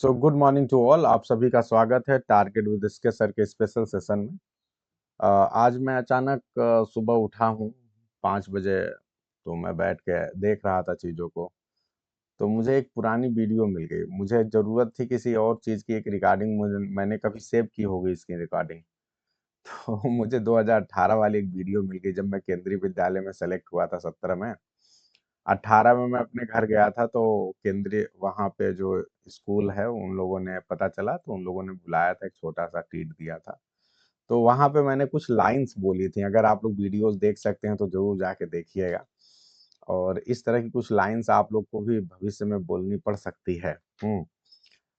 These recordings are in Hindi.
So good morning to all. आप सभी का स्वागत है टारगेट विद इसके सर के स्पेशल सेशन में। आज मैं अचानक सुबह उठा हूँ 5 बजे। तो मैं बैठ के देख रहा था चीज़ों को। तो मुझे एक पुरानी वीडियो मिल गई। मुझे ज़रूरत थी किसी और चीज़ की, एक रिकॉर्डिंग मुझे मैंने कभी सेव की होगी इसकी रिकॉर्डिंग। तो मुझे 2018 वाली एक वीडियो मिल गई, जब मैं केंद्रीय विद्यालय में सेलेक्ट हुआ था 17 में। 18 में मैं अपने घर गया था, तो केंद्रीय वहाँ पे जो स्कूल है उन लोगों ने पता चला, तो उन लोगों ने बुलाया था, एक छोटा सा ट्रीट दिया था। तो वहाँ पे मैंने कुछ लाइंस बोली थी। अगर आप लोग वीडियोस देख सकते हैं तो जरूर जाके देखिएगा। और इस तरह की कुछ लाइंस आप लोग को भी भविष्य में बोलनी पड़ सकती है।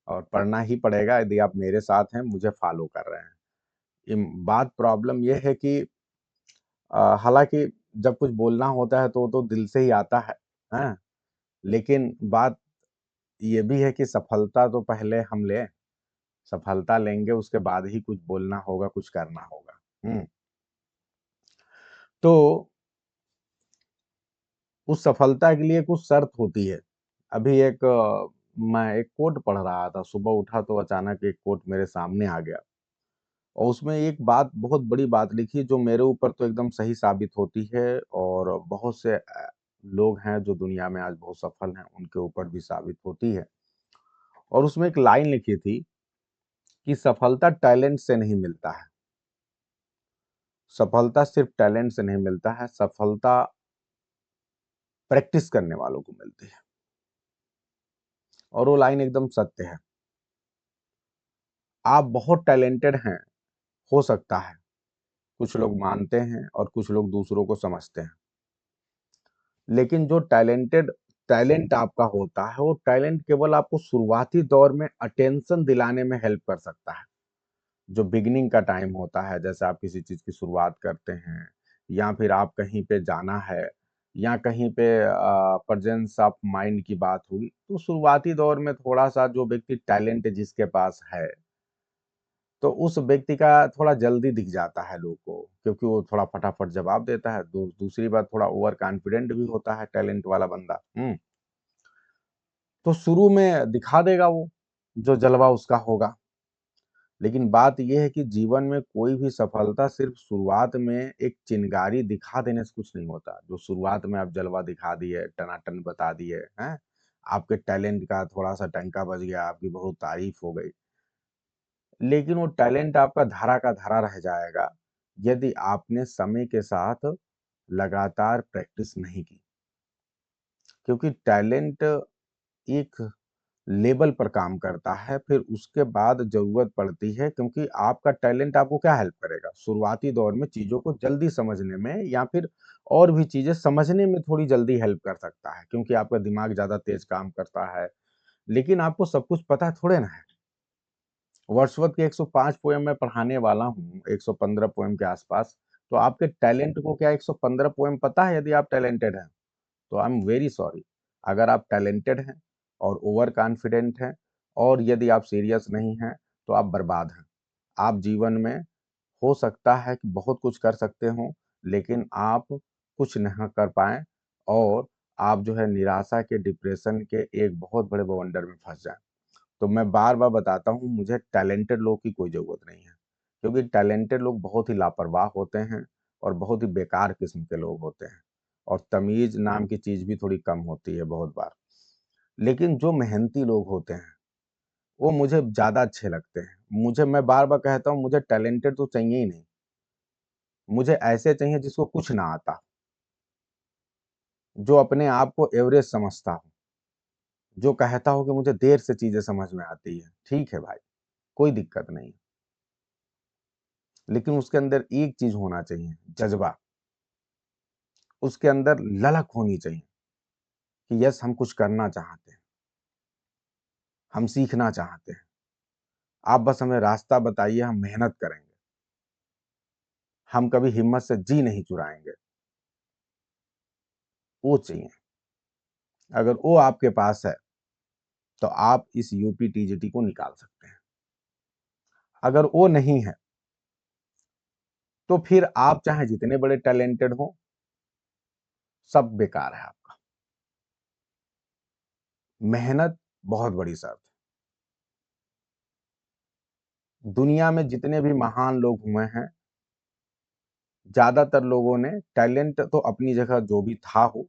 और पढ़ना ही पड़ेगा यदि आप मेरे साथ हैं, मुझे फॉलो कर रहे हैं। बात प्रॉब्लम यह है कि हालांकि जब कुछ बोलना होता है तो दिल से ही आता है। हैं? लेकिन बात ये भी है कि सफलता तो पहले हम लें। सफलता लेंगे, उसके बाद ही कुछ बोलना होगा, कुछ करना होगा। तो उस सफलता के लिए कुछ शर्त होती है। अभी मैं एक कोट पढ़ रहा था, सुबह उठा तो अचानक एक कोट मेरे सामने आ गया। और उसमें एक बात, बहुत बड़ी बात लिखी, जो मेरे ऊपर तो एकदम सही साबित होती है। और बहुत से लोग हैं जो दुनिया में आज बहुत सफल हैं, उनके ऊपर भी साबित होती है। और उसमें एक लाइन लिखी थी कि सफलता टैलेंट से नहीं मिलता है। सफलता सिर्फ टैलेंट से नहीं मिलता है, सफलता प्रैक्टिस करने वालों को मिलती है। और वो लाइन एकदम सत्य है। आप बहुत टैलेंटेड हैं, हो सकता है, कुछ लोग मानते हैं और कुछ लोग दूसरों को समझते हैं। लेकिन जो टैलेंट आपका होता है, वो टैलेंट केवल आपको शुरुआती दौर में अटेंशन दिलाने में हेल्प कर सकता है। जो बिगिनिंग का टाइम होता है, जैसे आप किसी चीज की शुरुआत करते हैं, या फिर आप कहीं पे जाना है, या कहीं पे प्रेजेंस ऑफ माइंड की बात हुई, तो शुरुआती दौर में थोड़ा सा जो व्यक्ति टैलेंट जिसके पास है, तो उस व्यक्ति का थोड़ा जल्दी दिख जाता है लोगों को, क्योंकि वो थोड़ा फटाफट जवाब देता है। दूसरी बात, थोड़ा ओवर कॉन्फिडेंट भी होता है टैलेंट वाला बंदा। तो शुरू में दिखा देगा वो, जो जलवा उसका होगा। लेकिन बात यह है कि जीवन में कोई भी सफलता सिर्फ शुरुआत में एक चिंगारी दिखा देने से कुछ नहीं होता। जो शुरुआत में आप जलवा दिखा दिए, टनाटन बता दिए हैं, आपके टैलेंट का थोड़ा सा टंका बज गया, आपकी बहुत तारीफ हो गई, लेकिन वो टैलेंट आपका धरा का धरा रह जाएगा यदि आपने समय के साथ लगातार प्रैक्टिस नहीं की। क्योंकि टैलेंट एक लेवल पर काम करता है, फिर उसके बाद ज़रूरत पड़ती है, क्योंकि आपका टैलेंट आपको क्या हेल्प करेगा? शुरुआती दौर में चीज़ों को जल्दी समझने में, या फिर और भी चीज़ें समझने में थोड़ी जल्दी हेल्प कर सकता है, क्योंकि आपका दिमाग ज़्यादा तेज़ काम करता है। लेकिन आपको सब कुछ पता थोड़े ना है। वर्dsworth के 105 पोएम मैं पढ़ाने वाला हूँ, 115 पोएम के आसपास। तो आपके टैलेंट को क्या 115 पोएम पता है यदि आप टैलेंटेड हैं? तो आई एम वेरी सॉरी। अगर आप टैलेंटेड हैं और ओवर कॉन्फिडेंट हैं, और यदि आप सीरियस नहीं हैं, तो आप बर्बाद हैं। आप जीवन में हो सकता है कि बहुत कुछ कर सकते हों, लेकिन आप कुछ नहीं कर पाएँ, और आप जो है निराशा के, डिप्रेशन के एक बहुत बड़े बवंडर में फँस जाएँ। तो मैं बार-बार बताता हूँ, मुझे टैलेंटेड लोग की कोई ज़रूरत नहीं है, क्योंकि टैलेंटेड लोग बहुत ही लापरवाह होते हैं और बहुत ही बेकार किस्म के लोग होते हैं, और तमीज़ नाम की चीज़ भी थोड़ी कम होती है बहुत बार। लेकिन जो मेहनती लोग होते हैं, वो मुझे ज़्यादा अच्छे लगते हैं। मैं बार-बार कहता हूँ, मुझे टैलेंटेड तो चाहिए ही नहीं, मुझे ऐसे चाहिए जिसको कुछ ना आता, जो अपने आप को एवरेज समझता हो, जो कहता हो कि मुझे देर से चीज़ें समझ में आती है। ठीक है भाई, कोई दिक्कत नहीं। लेकिन उसके अंदर एक चीज होना चाहिए, जज्बा। उसके अंदर ललक होनी चाहिए कि यस, हम कुछ करना चाहते हैं, हम सीखना चाहते हैं। आप बस हमें रास्ता बताइए, हम मेहनत करेंगे। हम कभी हिम्मत से जी नहीं चुराएंगे। वो चाहिए। अगर वो आपके पास है, तो आप इस यूपी टीजीटी को निकाल सकते हैं। अगर वो नहीं है, तो फिर आप चाहे जितने बड़े टैलेंटेड हो, सब बेकार है आपका। मेहनत बहुत बड़ी शर्त है। दुनिया में जितने भी महान लोग हुए हैं, ज़्यादातर लोगों ने टैलेंट तो अपनी जगह जो भी था हो,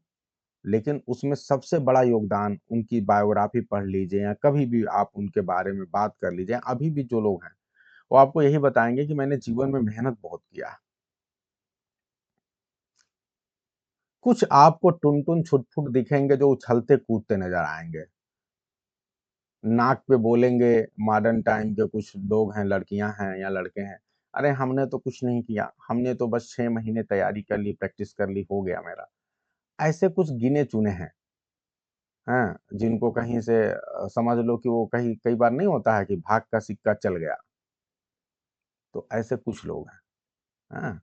लेकिन उसमें सबसे बड़ा योगदान उनकी बायोग्राफी पढ़ लीजिए या कभी भी आप उनके बारे में बात कर लीजिए, अभी भी जो लोग हैं, वो आपको यही बताएँगे कि मैंने जीवन में मेहनत बहुत किया है। कुछ आपको टुन-टुन, छुट-फुट दिखेंगे जो उछलते-कूदते नज़र आएँगे। नाक पे बोलेंगे मॉडर्न टाइम के कुछ लोग हैं, लड़कियाँ हैं या लड़के हैं, "अरे! हमने तो कुछ नहीं किया, हमने तो बस 6 महीने तैयारी कर ली, प्रैक्टिस कर ली, हो गया मेरा।" ऐसे कुछ गिने-चुने हैं, हैं? जिनको कहीं से समझ लो कि वो कहीं कई बार नहीं होता है कि भाग का सिक्का चल गया, तो ऐसे कुछ लोग हैं, हैं?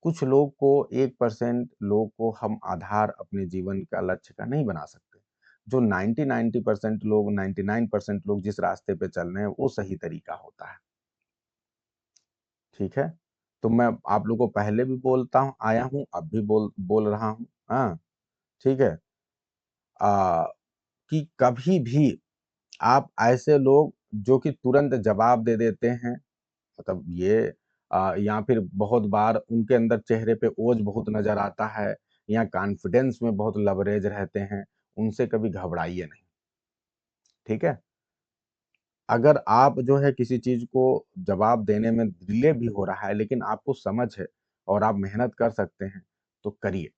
कुछ लोग को 1% लोग को हम आधार अपने जीवन का लक्ष्य का नहीं बना सकते। जो 90-90% लोग 99% लोग जिस रास्ते पे चल रहे हैं, वो सही तरीका होता है। ठीक है? तो मैं आप लोगों को पहले भी बोलता हूँ आया हूँ, अब भी बोल बोल रहा हूँ, हाँ? ठीक है? अ, कि कभी भी आप ऐसे लोग जो कि तुरंत जवाब दे देते हैं, मतलब ये या फिर बहुत बार उनके अंदर चेहरे पे ओज बहुत नज़र आता है या कॉन्फिडेंस में बहुत लवरेज रहते हैं, उनसे कभी घबराइए नहीं, ठीक है? अगर आप जो है किसी चीज़ को जवाब देने में डिले भी हो रहा है, लेकिन आपको समझ है और आप मेहनत कर सकते हैं, तो करिए।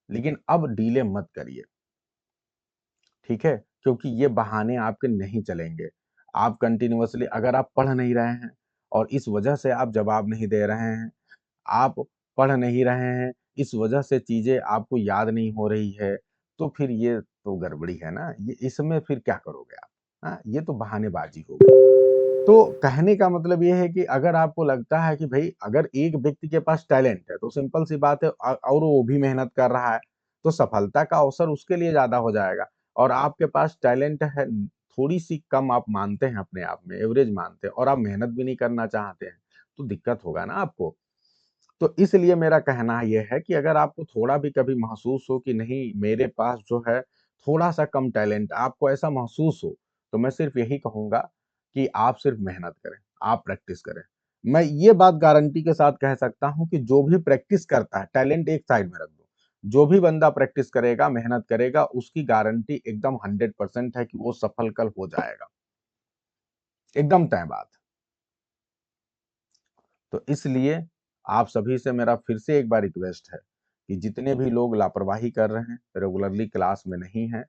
लेकिन अब डिले मत करिए, ठीक है? क्योंकि ये बहाने आपके नहीं चलेंगे। आप कंटीन्यूअसली अगर आप पढ़ नहीं रहे हैं और इस वजह से आप जवाब नहीं दे रहे हैं, आप पढ़ नहीं रहे हैं, इस वजह से चीज़ें आपको याद नहीं हो रही है, तो फिर ये तो गड़बड़ी है ना? ये इसमें फिर क्या करोगे आप? हाँ, ये तो बहानेबाज़ी हो गई। तो कहने का मतलब ये है कि अगर आपको लगता है कि भई अगर एक व्यक्ति के पास टैलेंट है, तो सिंपल सी बात है और वो भी मेहनत कर रहा है, तो सफलता का अवसर उसके लिए ज़्यादा हो जाएगा और आपके पास टैलेंट है, थोड़ी-सी कम आप मानते हैं अपने आप में, एवरेज मानते हैं और आप मेहनत भी नहीं करना चाहते हैं, तो दिक्कत होगा ना आपको। तो इसलिए मेरा कहना ये है कि अगर आपको थोड़ा भी कभी महसूस हो कि नहीं मेरे पास जो है थोड़ा-सा कम टैलेंट आपको ऐसा महसूस हो, तो मैं सिर्फ़ यही कहूँगा कि आप सिर्फ़ मेहनत करें, आप प्रैक्टिस करें। मैं ये बात गारंटी के साथ कह सकता हूँ कि जो भी प्रैक्टिस करता है, टैलेंट एक साइड में रख दो। जो भी बंदा प्रैक्टिस करेगा, मेहनत करेगा, उसकी गारंटी एकदम 100% है कि वो सफल कल हो जाएगा। एकदम तय बात। तो इसलिए आप सभी से मेरा फिर से एक बार रिक्वेस्ट है कि जितने भी लोग लापरवाही कर रहे हैं, रेगुलरली क्लास में नहीं हैं,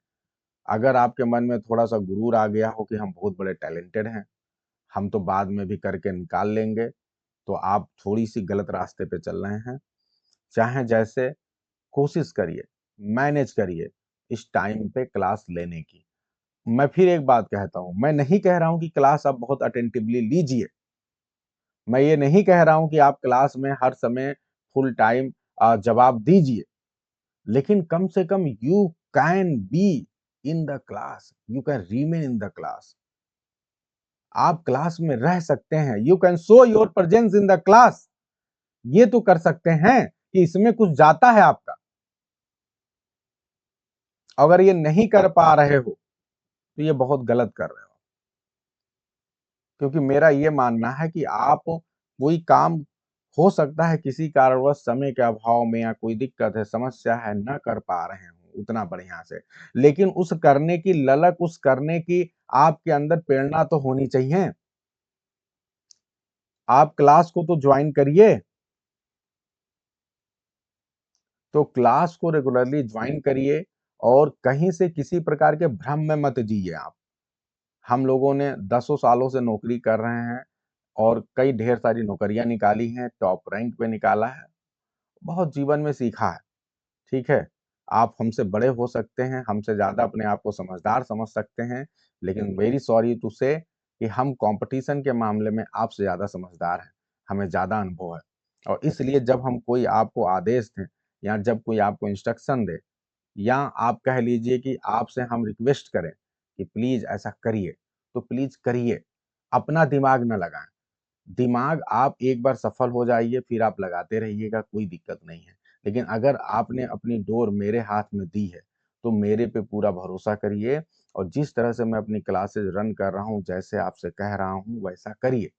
अगर आपके मन में थोड़ा-सा गुरूर आ गया हो कि हम बहुत बड़े टैलेंटेड हैं, हम तो बाद में भी करके निकाल लेंगे, तो आप थोड़ी-सी गलत रास्ते पे चल रहे हैं। चाहे जैसे कोशिश करिए, मैनेज करिए इस टाइम पे क्लास लेने की। मैं फिर एक बात कहता हूँ, मैं नहीं कह रहा हूँ कि क्लास आप बहुत अटेंटिवली लीजिए। मैं ये नहीं कह रहा हूँ कि आप क्लास में हर समय फुल टाइम जवाब दीजिए, लेकिन कम से कम you can be in the class, you can remain in the class. आप क्लास में रह सकते हैं, you can show your presence in the class. ये तो कर सकते हैं कि इसमें कुछ जाता है आपका। अगर ये नहीं कर पा रहे हो, तो ये बहुत गलत कर रहे हो। क्योंकि मेरा ये मानना है कि आप कोई काम हो सकता है किसी कारणवश समय के अभाव में या कोई दिक्कत है, समस्या है, ना कर पा रहे हों उतना बढ़िया से। लेकिन उस करने की ललक, उस करने की आपके अंदर प्रेरणा तो होनी चाहिए। आप क्लास को तो जॉइन करिए, तो क्लास को रेगुलरली जॉइन करिए और कहीं से किसी प्रकार के भ्रम में मत जिइए आप। हम लोगों ने दसों सालों से नौकरी कर रहे हैं और कई ढेर सारी नौकरियाँ निकाली हैं, टॉप रैंक पे निकाला है, बहुत जीवन में सीखा है, ठीक है? आप हमसे बड़े हो सकते हैं, हमसे ज़्यादा अपने आप को समझदार समझ सकते हैं, लेकिन वेरी सॉरी टू से कि हम कॉम्पिटिशन के मामले में आपसे ज़्यादा समझदार हैं, हमें ज़्यादा अनुभव है। और इसलिए जब हम कोई आपको आदेश दें या जब कोई आपको इंस्ट्रक्शन दे या आप कह लीजिए कि आपसे हम रिक्वेस्ट करें कि प्लीज़ ऐसा करिए, तो प्लीज़ करिए, अपना दिमाग ना लगाएँ। दिमाग आप एक बार सफल हो जाइए, फिर आप लगाते रहिएगा, कोई दिक्कत नहीं है। लेकिन अगर आपने अपनी डोर मेरे हाथ में दी है, तो मेरे पे पूरा भरोसा करिए और जिस तरह से मैं अपनी क्लासेस रन कर रहा हूँ, जैसे आपसे कह रहा हूँ, वैसा करिए।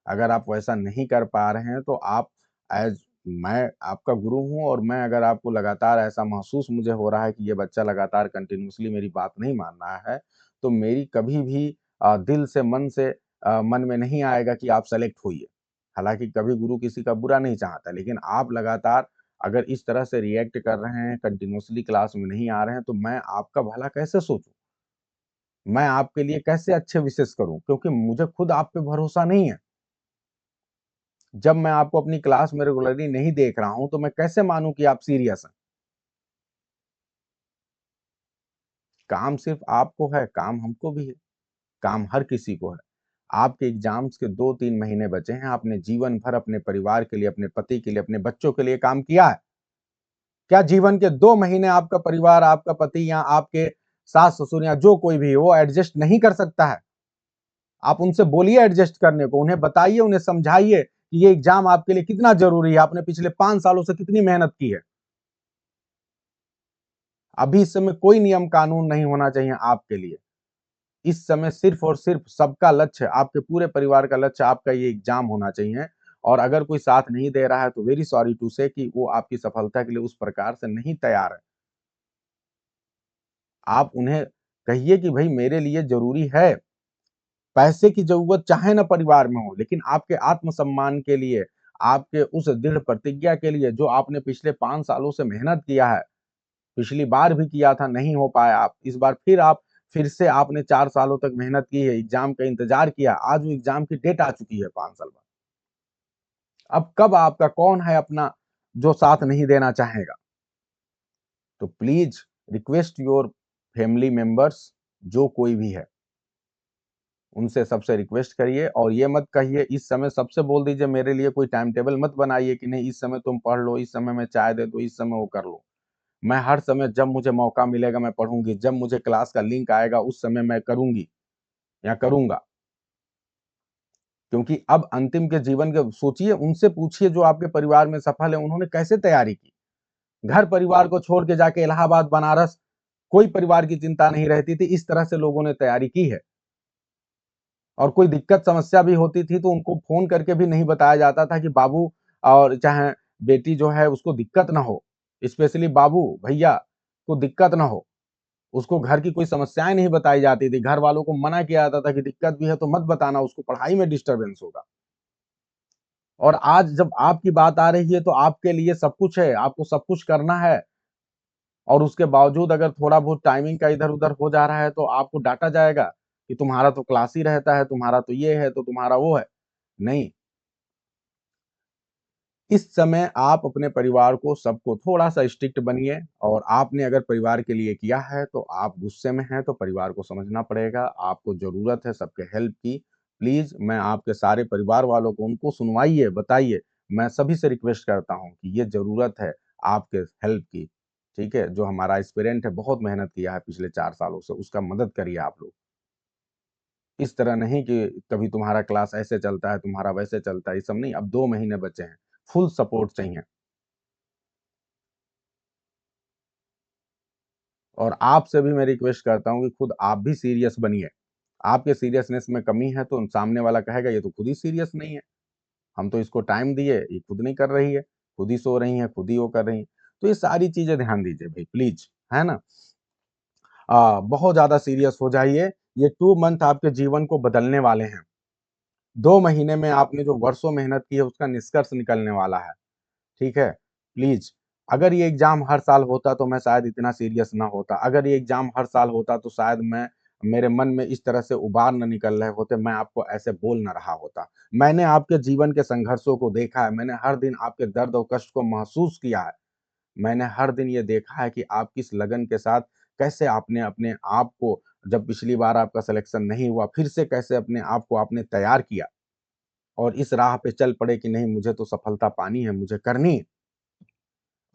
अगर आप वैसा नहीं कर पा रहे हैं तो आप एज़ मैं आपका गुरु हूँ और मैं अगर आपको लगातार ऐसा महसूस मुझे हो रहा है कि ये बच्चा लगातार कंटिन्यूअसली मेरी बात नहीं मान रहा है, तो मेरी कभी भी दिल से मन में नहीं आएगा कि आप सेलेक्ट होइए। हालाँकि कभी गुरु किसी का बुरा नहीं चाहता, लेकिन आप लगातार अगर इस तरह से रिएक्ट कर रहे हैं, कंटिन्यूअसली क्लास में नहीं आ रहे हैं, तो मैं आपका भला कैसे सोचूँ? मैं आपके लिए कैसे अच्छे विशेस करूँ? क्योंकि मुझे खुद आप पे भरोसा नहीं है। जब मैं आपको अपनी क्लास में रेगुलरली नहीं देख रहा हूँ, तो मैं कैसे मानूँ कि आप सीरियस हैं? काम सिर्फ़ आपको है, काम हमको भी है, काम हर किसी को है। आपके एग्ज़ाम्स के 2-3 महीने बचे हैं, आपने जीवन भर अपने परिवार के लिए, अपने पति के लिए, अपने बच्चों के लिए काम किया है। क्या जीवन के 2 महीने आपका परिवार, आपका पति या आपके सास-ससुर या जो कोई भी हो, वो एडजस्ट नहीं कर सकता है? आप उनसे बोलिए एडजस्ट करने को, उन्हें बताइए, उन्हें समझाइए कि ये एग्ज़ाम आपके लिए कितना ज़रूरी है, आपने पिछले 5 सालों से कितनी मेहनत की है। अभी इस समय कोई नियम कानून नहीं होना चाहिए आपके लिए। इस समय सिर्फ़ और सिर्फ़ सबका लक्ष्य, आपके पूरे परिवार का लक्ष्य आपका ये एग्ज़ाम होना चाहिए और अगर कोई साथ नहीं दे रहा है तो वेरी सॉरी टू से कि वो आपकी सफलता के लिए उस प्रकार से नहीं तैयार है। आप उन्हें कहिए कि भई मेरे लिए ज़रूरी है, पैसे की ज़रूरत चाहे ना परिवार में हो, लेकिन आपके आत्मसम्मान के लिए, आपके उस दृढ़ प्रतिज्ञा के लिए जो आपने पिछले 5 सालों से मेहनत किया है, पिछली बार भी किया था, नहीं हो पाया आप, इस बार फिर से आपने 4 सालों तक मेहनत की है, एग्ज़ाम का इंतज़ार किया, आज वो एग्ज़ाम की डेट आ चुकी है 5 साल बाद। अब कब आपका कौन है अपना जो साथ नहीं देना चाहेगा? तो please request your family members जो कोई भी है, उनसे सबसे रिक्वेस्ट करिए और ये मत कहिए इस समय सबसे बोल दीजिए मेरे लिए कोई टाइम टेबल मत बनाइए कि नहीं इस समय तुम पढ़ लो, इस समय मैं चाय दे दूँ, इस समय वो कर लो। मैं हर समय जब मुझे मौका मिलेगा मैं पढ़ूँगी, जब मुझे क्लास का लिंक आएगा उस समय मैं करूँगी या करूँगा। क्योंकि अब अंतिम के जीवन के सोचिए उनसे पूछिए जो आपके परिवार में सफल हैं, उन्होंने कैसे तैयारी की? घर परिवार को छोड़ के जाके इलाहाबाद, बनारस, कोई परिवार की चिंता नहीं रहती थी, इस तरह से लोगों ने तैयारी की है। और कोई दिक्कत समस्या भी होती थी तो उनको फ़ोन करके भी नहीं बताया जाता था कि बाबू और चाहे बेटी जो है उसको दिक्कत ना हो। स्पेशली बाबू, भैया को दिक्कत ना हो। उसको घर की कोई समस्याएँ नहीं बताई जाती थी। घर वालों को मना किया जाता था कि दिक्कत भी है तो मत बताना, उसको पढ़ाई में डिस्टर्बेंस होगा। और आज जब आपकी बात आ रही है तो आपके लिए सब कुछ है, आपको सब कुछ करना है और उसके बावजूद अगर थोड़ा बहुत टाइमिंग का इधर-उधर हो जा रहा है तो आपको डाँटा जाएगा कि तुम्हारा तो क्लास ही रहता है, तुम्हारा तो ये है, तो तुम्हारा वो है। नहीं, इस समय आप अपने परिवार को सबको थोड़ा-सा स्ट्रिक्ट बनिए और आपने अगर परिवार के लिए किया है, तो आप गुस्से में हैं, तो परिवार को समझना पड़ेगा, आपको ज़रूरत है सबके हेल्प की। प्लीज़ मैं आपके सारे परिवार वालों को उनको सुनवाइए, बताइए। मैं सभी से रिक्वेस्ट करता हूँ कि ये ज़रूरत है आपके हेल्प की, ठीक है? जो हमारा एस्पिरेंट है, बहुत मेहनत किया है पिछले 4 सालों से, उसका मदद करिए आप लोग। इस तरह नहीं कि कभी तुम्हारा क्लास ऐसे चलता है, तुम्हारा वैसे चलता है, ये सब नहीं, अब 2 महीने बचे हैं। फुल सपोर्ट चाहिए। और आपसे भी मैं रिक्वेस्ट करता हूँ कि खुद आप भी सीरियस बनिए। आपके सीरियसनेस में कमी है तो सामने वाला कहेगा ये तो खुद ही सीरियस नहीं है। हम तो इसको टाइम दिए, ये खुद नहीं कर रही है, खुद ही सो रही हैं, खुद ही वो कर रही हैं। तो ये सारी चीज़ें ध्यान दीजिए भई प्लीज़, है ना? बहुत ज़्यादा सीरियस हो जाइए, ये 2 मंथ आपके जीवन को बदलने वाले हैं। 2 महीने में आपने जो वर्षों मेहनत की है उसका निष्कर्ष निकलने वाला है। ठीक है? प्लीज़ अगर ये एग्ज़ाम हर साल होता तो मैं शायद इतना सीरियस ना होता। अगर ये एग्ज़ाम हर साल होता तो शायद मेरे मन में इस तरह से उबाल ना निकल रहे होते, मैं आपको ऐसे बोल ना रहा होता। मैंने आपके जीवन के संघर्षों को देखा है, मैंने हर दिन आपके दर्द और कष्ट को महसूस किया है। मैंने हर दिन ये देखा है कि आप किस लगन के साथ कैसे आपने अपने आप को जब पिछली बार आपका सिलेक्शन नहीं हुआ, फिर से कैसे अपने आप को आपने तैयार किया और इस राह पे चल पड़े कि नहीं मुझे तो सफलता पानी है, मुझे करनी है।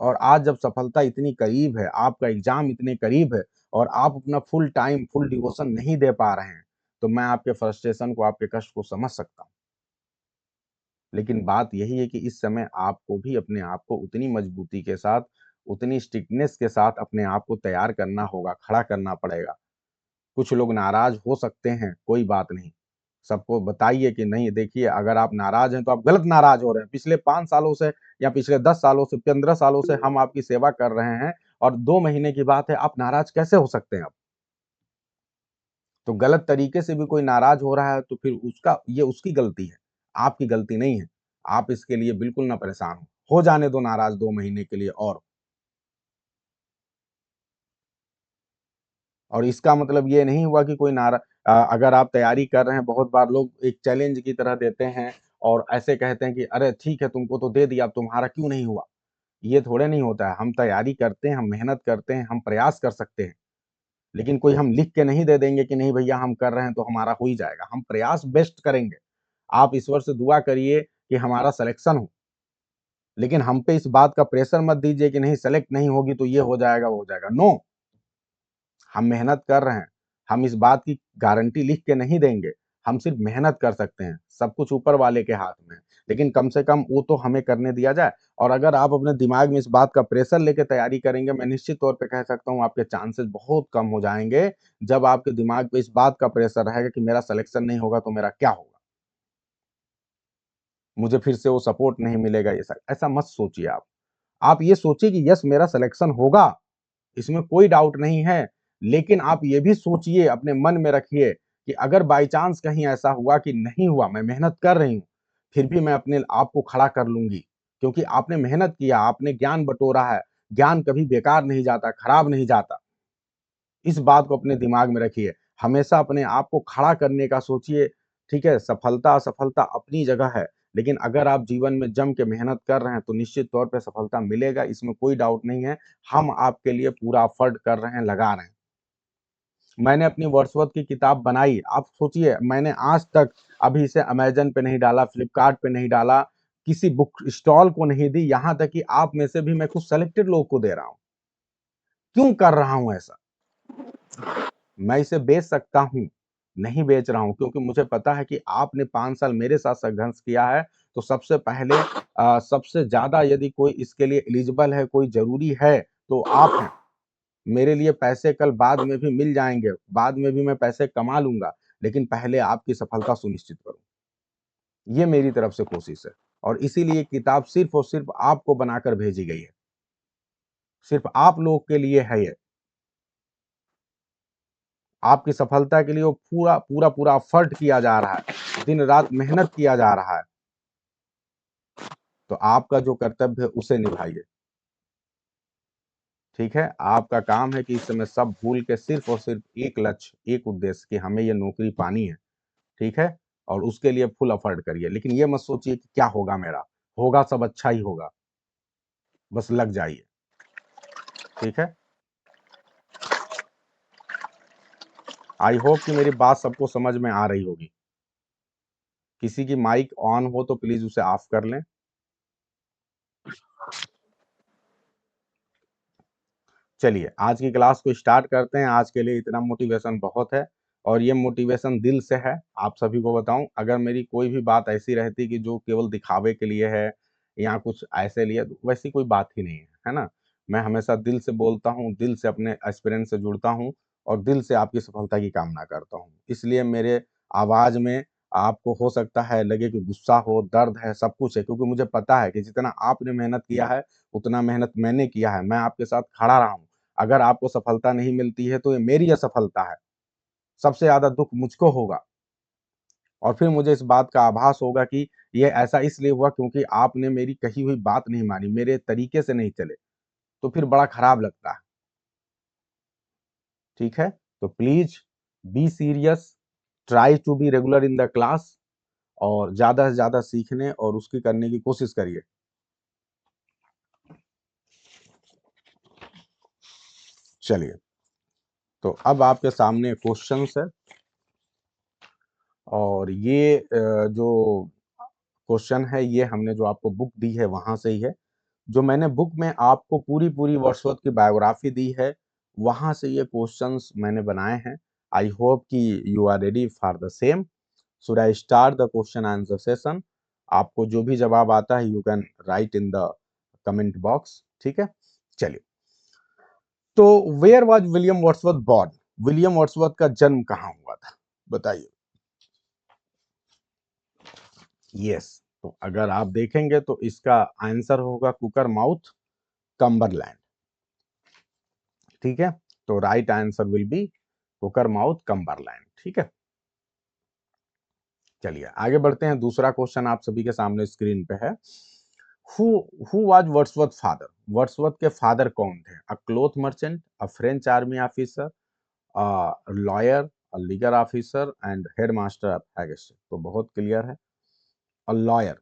और आज जब सफलता इतनी करीब है, आपका एग्ज़ाम इतने करीब है और आप अपना फुल टाइम, फुल डिवोशन नहीं दे पा रहे हैं, तो मैं आपके फ्रस्ट्रेशन को, आपके कष्ट को समझ सकता हूँ। लेकिन बात यही है कि इस समय आपको भी अपने आप को उतनी मजबूती के साथ, उतनी स्ट्रिक्टनेस के साथ अपने आप को तैयार करना होगा, खड़ा करना पड़ेगा। कुछ लोग नाराज़ हो सकते हैं, कोई बात नहीं। सबको बताइए कि नहीं देखिए, अगर आप नाराज हैं तो आप गलत नाराज हो रहे हैं। पिछले 5 सालों से या पिछले 10 सालों से, 15 सालों से हम आपकी सेवा कर रहे हैं और 2 महीने की बात है, आप नाराज कैसे हो सकते हैं अब? तो गलत तरीके से भी कोई नाराज हो रहा है तो फिर ये उसकी गलती है, आपकी गलती नहीं है। आप इसके लिए बिल्कुल ना परेशान हों। हो जाने दो नाराज 2 महीने के लिए और इसका मतलब ये नहीं हुआ कि अगर आप तैयारी कर रहे हैं, बहुत बार लोग एक चैलेंज की तरह देते हैं और ऐसे कहते हैं कि अरे ठीक है, तुमको तो दे दिया, अब तुम्हारा क्यों नहीं हुआ? ये थोड़े नहीं होता है। हम तैयारी करते हैं, हम मेहनत करते हैं, हम प्रयास कर सकते हैं, लेकिन कोई हम लिख के नहीं दे देंगे कि नहीं भैया हम कर रहे हैं तो हमारा हो ही जाएगा। हम प्रयास बेस्ट करेंगे। आप ईश्वर से दुआ करिए कि हमारा सिलेक्शन हो, लेकिन हम पे इस बात का प्रेशर मत दीजिए कि नहीं सेलेक्ट नहीं होगी तो ये हो जाएगा, वो हो जाएगा। नो, हम मेहनत कर रहे हैं। हम इस बात की गारंटी लिख के नहीं देंगे। हम सिर्फ मेहनत कर सकते हैं। सब कुछ ऊपर वाले के हाथ में है। लेकिन कम से कम वो तो हमें करने दिया जाए। और अगर आप अपने दिमाग में इस बात का प्रेशर लेके तैयारी करेंगे, मैं निश्चित तौर पे कह सकता हूँ आपके चांसेस बहुत कम हो जाएँगे। जब आपके दिमाग पे इस बात का प्रेशर रहेगा कि मेरा सिलेक्शन नहीं होगा तो मेरा क्या होगा? मुझे फिर से वो सपोर्ट नहीं मिलेगा, ये सब ऐसा मत सोचिए आप। आप ये सोचिए कि यस मेरा सिलेक्शन होगा, इसमें कोई डाउट नहीं है। लेकिन आप ये भी सोचिए, अपने मन में रखिए कि अगर बाय चांस कहीं ऐसा हुआ कि नहीं हुआ, मैं मेहनत कर रही हूँ, फिर भी मैं अपने आप को खड़ा कर लूँगी। क्योंकि आपने मेहनत किया, आपने ज्ञान बटोरा है, ज्ञान कभी बेकार नहीं जाता, खराब नहीं जाता। इस बात को अपने दिमाग में रखिए। हमेशा अपने आप को खड़ा करने का सोचिए, ठीक है? सफलता-असफलता अपनी जगह है, लेकिन अगर आप जीवन में जम के मेहनत कर रहे हैं, तो निश्चित तौर पे सफलता मिलेगा, इसमें कोई डाउट नहीं है। हम आपके लिए पूरा एफर्ट कर रहे हैं, लगा रहे हैं। मैंने अपनी वर्ड्सवर्थ की किताब बनाई, आप सोचिए मैंने आज तक अभी इसे अमेज़न पे नहीं डाला, फ्लिपकार्ट पे नहीं डाला, किसी बुक स्टॉल को नहीं दी, यहाँ तक कि आप में से भी मैं कुछ सेलेक्टेड लोग को दे रहा हूँ। क्यों कर रहा हूँ ऐसा? मैं इसे बेच सकता हूँ, नहीं बेच रहा हूँ क्योंकि मुझे पता है कि आपने 5 साल मेरे साथ संघर्ष किया है, तो सबसे पहले सबसे ज़्यादा यदि कोई इसके लिए एलिजिबल है, कोई ज़रूरी है, तो आप हैं। मेरे लिए पैसे कल बाद में भी मिल जाएँगे, बाद में भी मैं पैसे कमा लूँगा, लेकिन पहले आपकी सफलता सुनिश्चित करूँ। ये मेरी तरफ से कोशिश है और इसीलिए किताब सिर्फ़ और सिर्फ़ आपको बनाकर भेजी गई है। सिर्फ़ आप लोगों के लिए है ये। आपकी सफलता के लिए वो पूरा एफर्ट किया जा रहा है, दिन-रात मेहनत किया जा रहा है, तो आपका जो कर्तव्य है उसे निभाइए, ठीक है? आपका काम है कि इस समय सब भूल के सिर्फ़ और सिर्फ़ एक लक्ष्य, एक उद्देश्य कि हमें ये नौकरी पानी है, ठीक है? और उसके लिए फुल एफर्ट करिए, लेकिन ये मत सोचिए कि क्या होगा मेरा? होगा सब अच्छा ही होगा, बस लग जाइए, ठीक है? आई होप कि मेरी बात सबको समझ में आ रही होगी। किसी की माइक ऑन हो तो प्लीज़ उसे ऑफ कर लें। चलिए, आज की क्लास को स्टार्ट करते हैं। आज के लिए इतना मोटिवेशन बहुत है और ये मोटिवेशन दिल से है। आप सभी को बताऊँ, अगर मेरी कोई भी बात ऐसी रहती कि जो केवल दिखावे के लिए है या कुछ ऐसे लिए, तो वैसी कोई बात ही नहीं है ना? मैं हमेशा दिल से बोलता हूँ, दिल से अपने एस्पिरेंट से जुड़ता हूँ और दिल से आपकी सफलता की कामना करता हूँ। इसलिए मेरे आवाज़ में आपको हो सकता है लगे कि गुस्सा हो, दर्द है, सब कुछ है क्योंकि मुझे पता है कि जितना आपने मेहनत किया है, उतना मेहनत मैंने किया है। मैं आपके साथ खड़ा रहा हूँ। अगर आपको सफलता नहीं मिलती है तो ये मेरी असफलता है। सबसे ज़्यादा दुःख मुझको होगा और फिर मुझे इस बात का आभास होगा कि ये ऐसा इसलिए हुआ क्योंकि आपने मेरी कही हुई बात नहीं मानी, मेरे तरीके से नहीं चले, तो फिर बड़ा खराब लगता है, ठीक है? तो please be serious, try to be regular in the class और ज़्यादा से ज़्यादा सीखने और उसकी करने की कोशिश करिए। चलिए, तो अब आपके सामने क्वेश्चन्स है और ये जो क्वेश्चन है ये हमने जो आपको बुक दी है वहाँ से ही है। जो मैंने बुक में आपको पूरी-पूरी वर्ड्सवर्थ की बायोग्राफी दी है, वहाँ से ये क्वेश्चंस मैंने बनाए हैं। आई होप कि you are ready for the same. Should I start the question answer session? आपको जो भी जवाब आता है you can write in the comment box, ठीक है? चलिए, तो where was William Wordsworth born? William Wordsworth का जन्म कहाँ हुआ था? बताइए। यस, तो अगर आप देखेंगे तो इसका आंसर होगा कुकर माउथ कम्बरलैंड। ठीक है, तो right answer will be cooker mouth Cumberland. ठीक है, चलिए आगे बढ़ते हैं। दूसरा क्वेश्चन आप सभी के सामने स्क्रीन पे है। Who who was Wordsworth father? Wordsworth के फादर कौन थे? A cloth merchant, a French army officer, a lawyer, a legal officer and headmaster of Hawkshead. तो बहुत क्लियर है, a lawyer,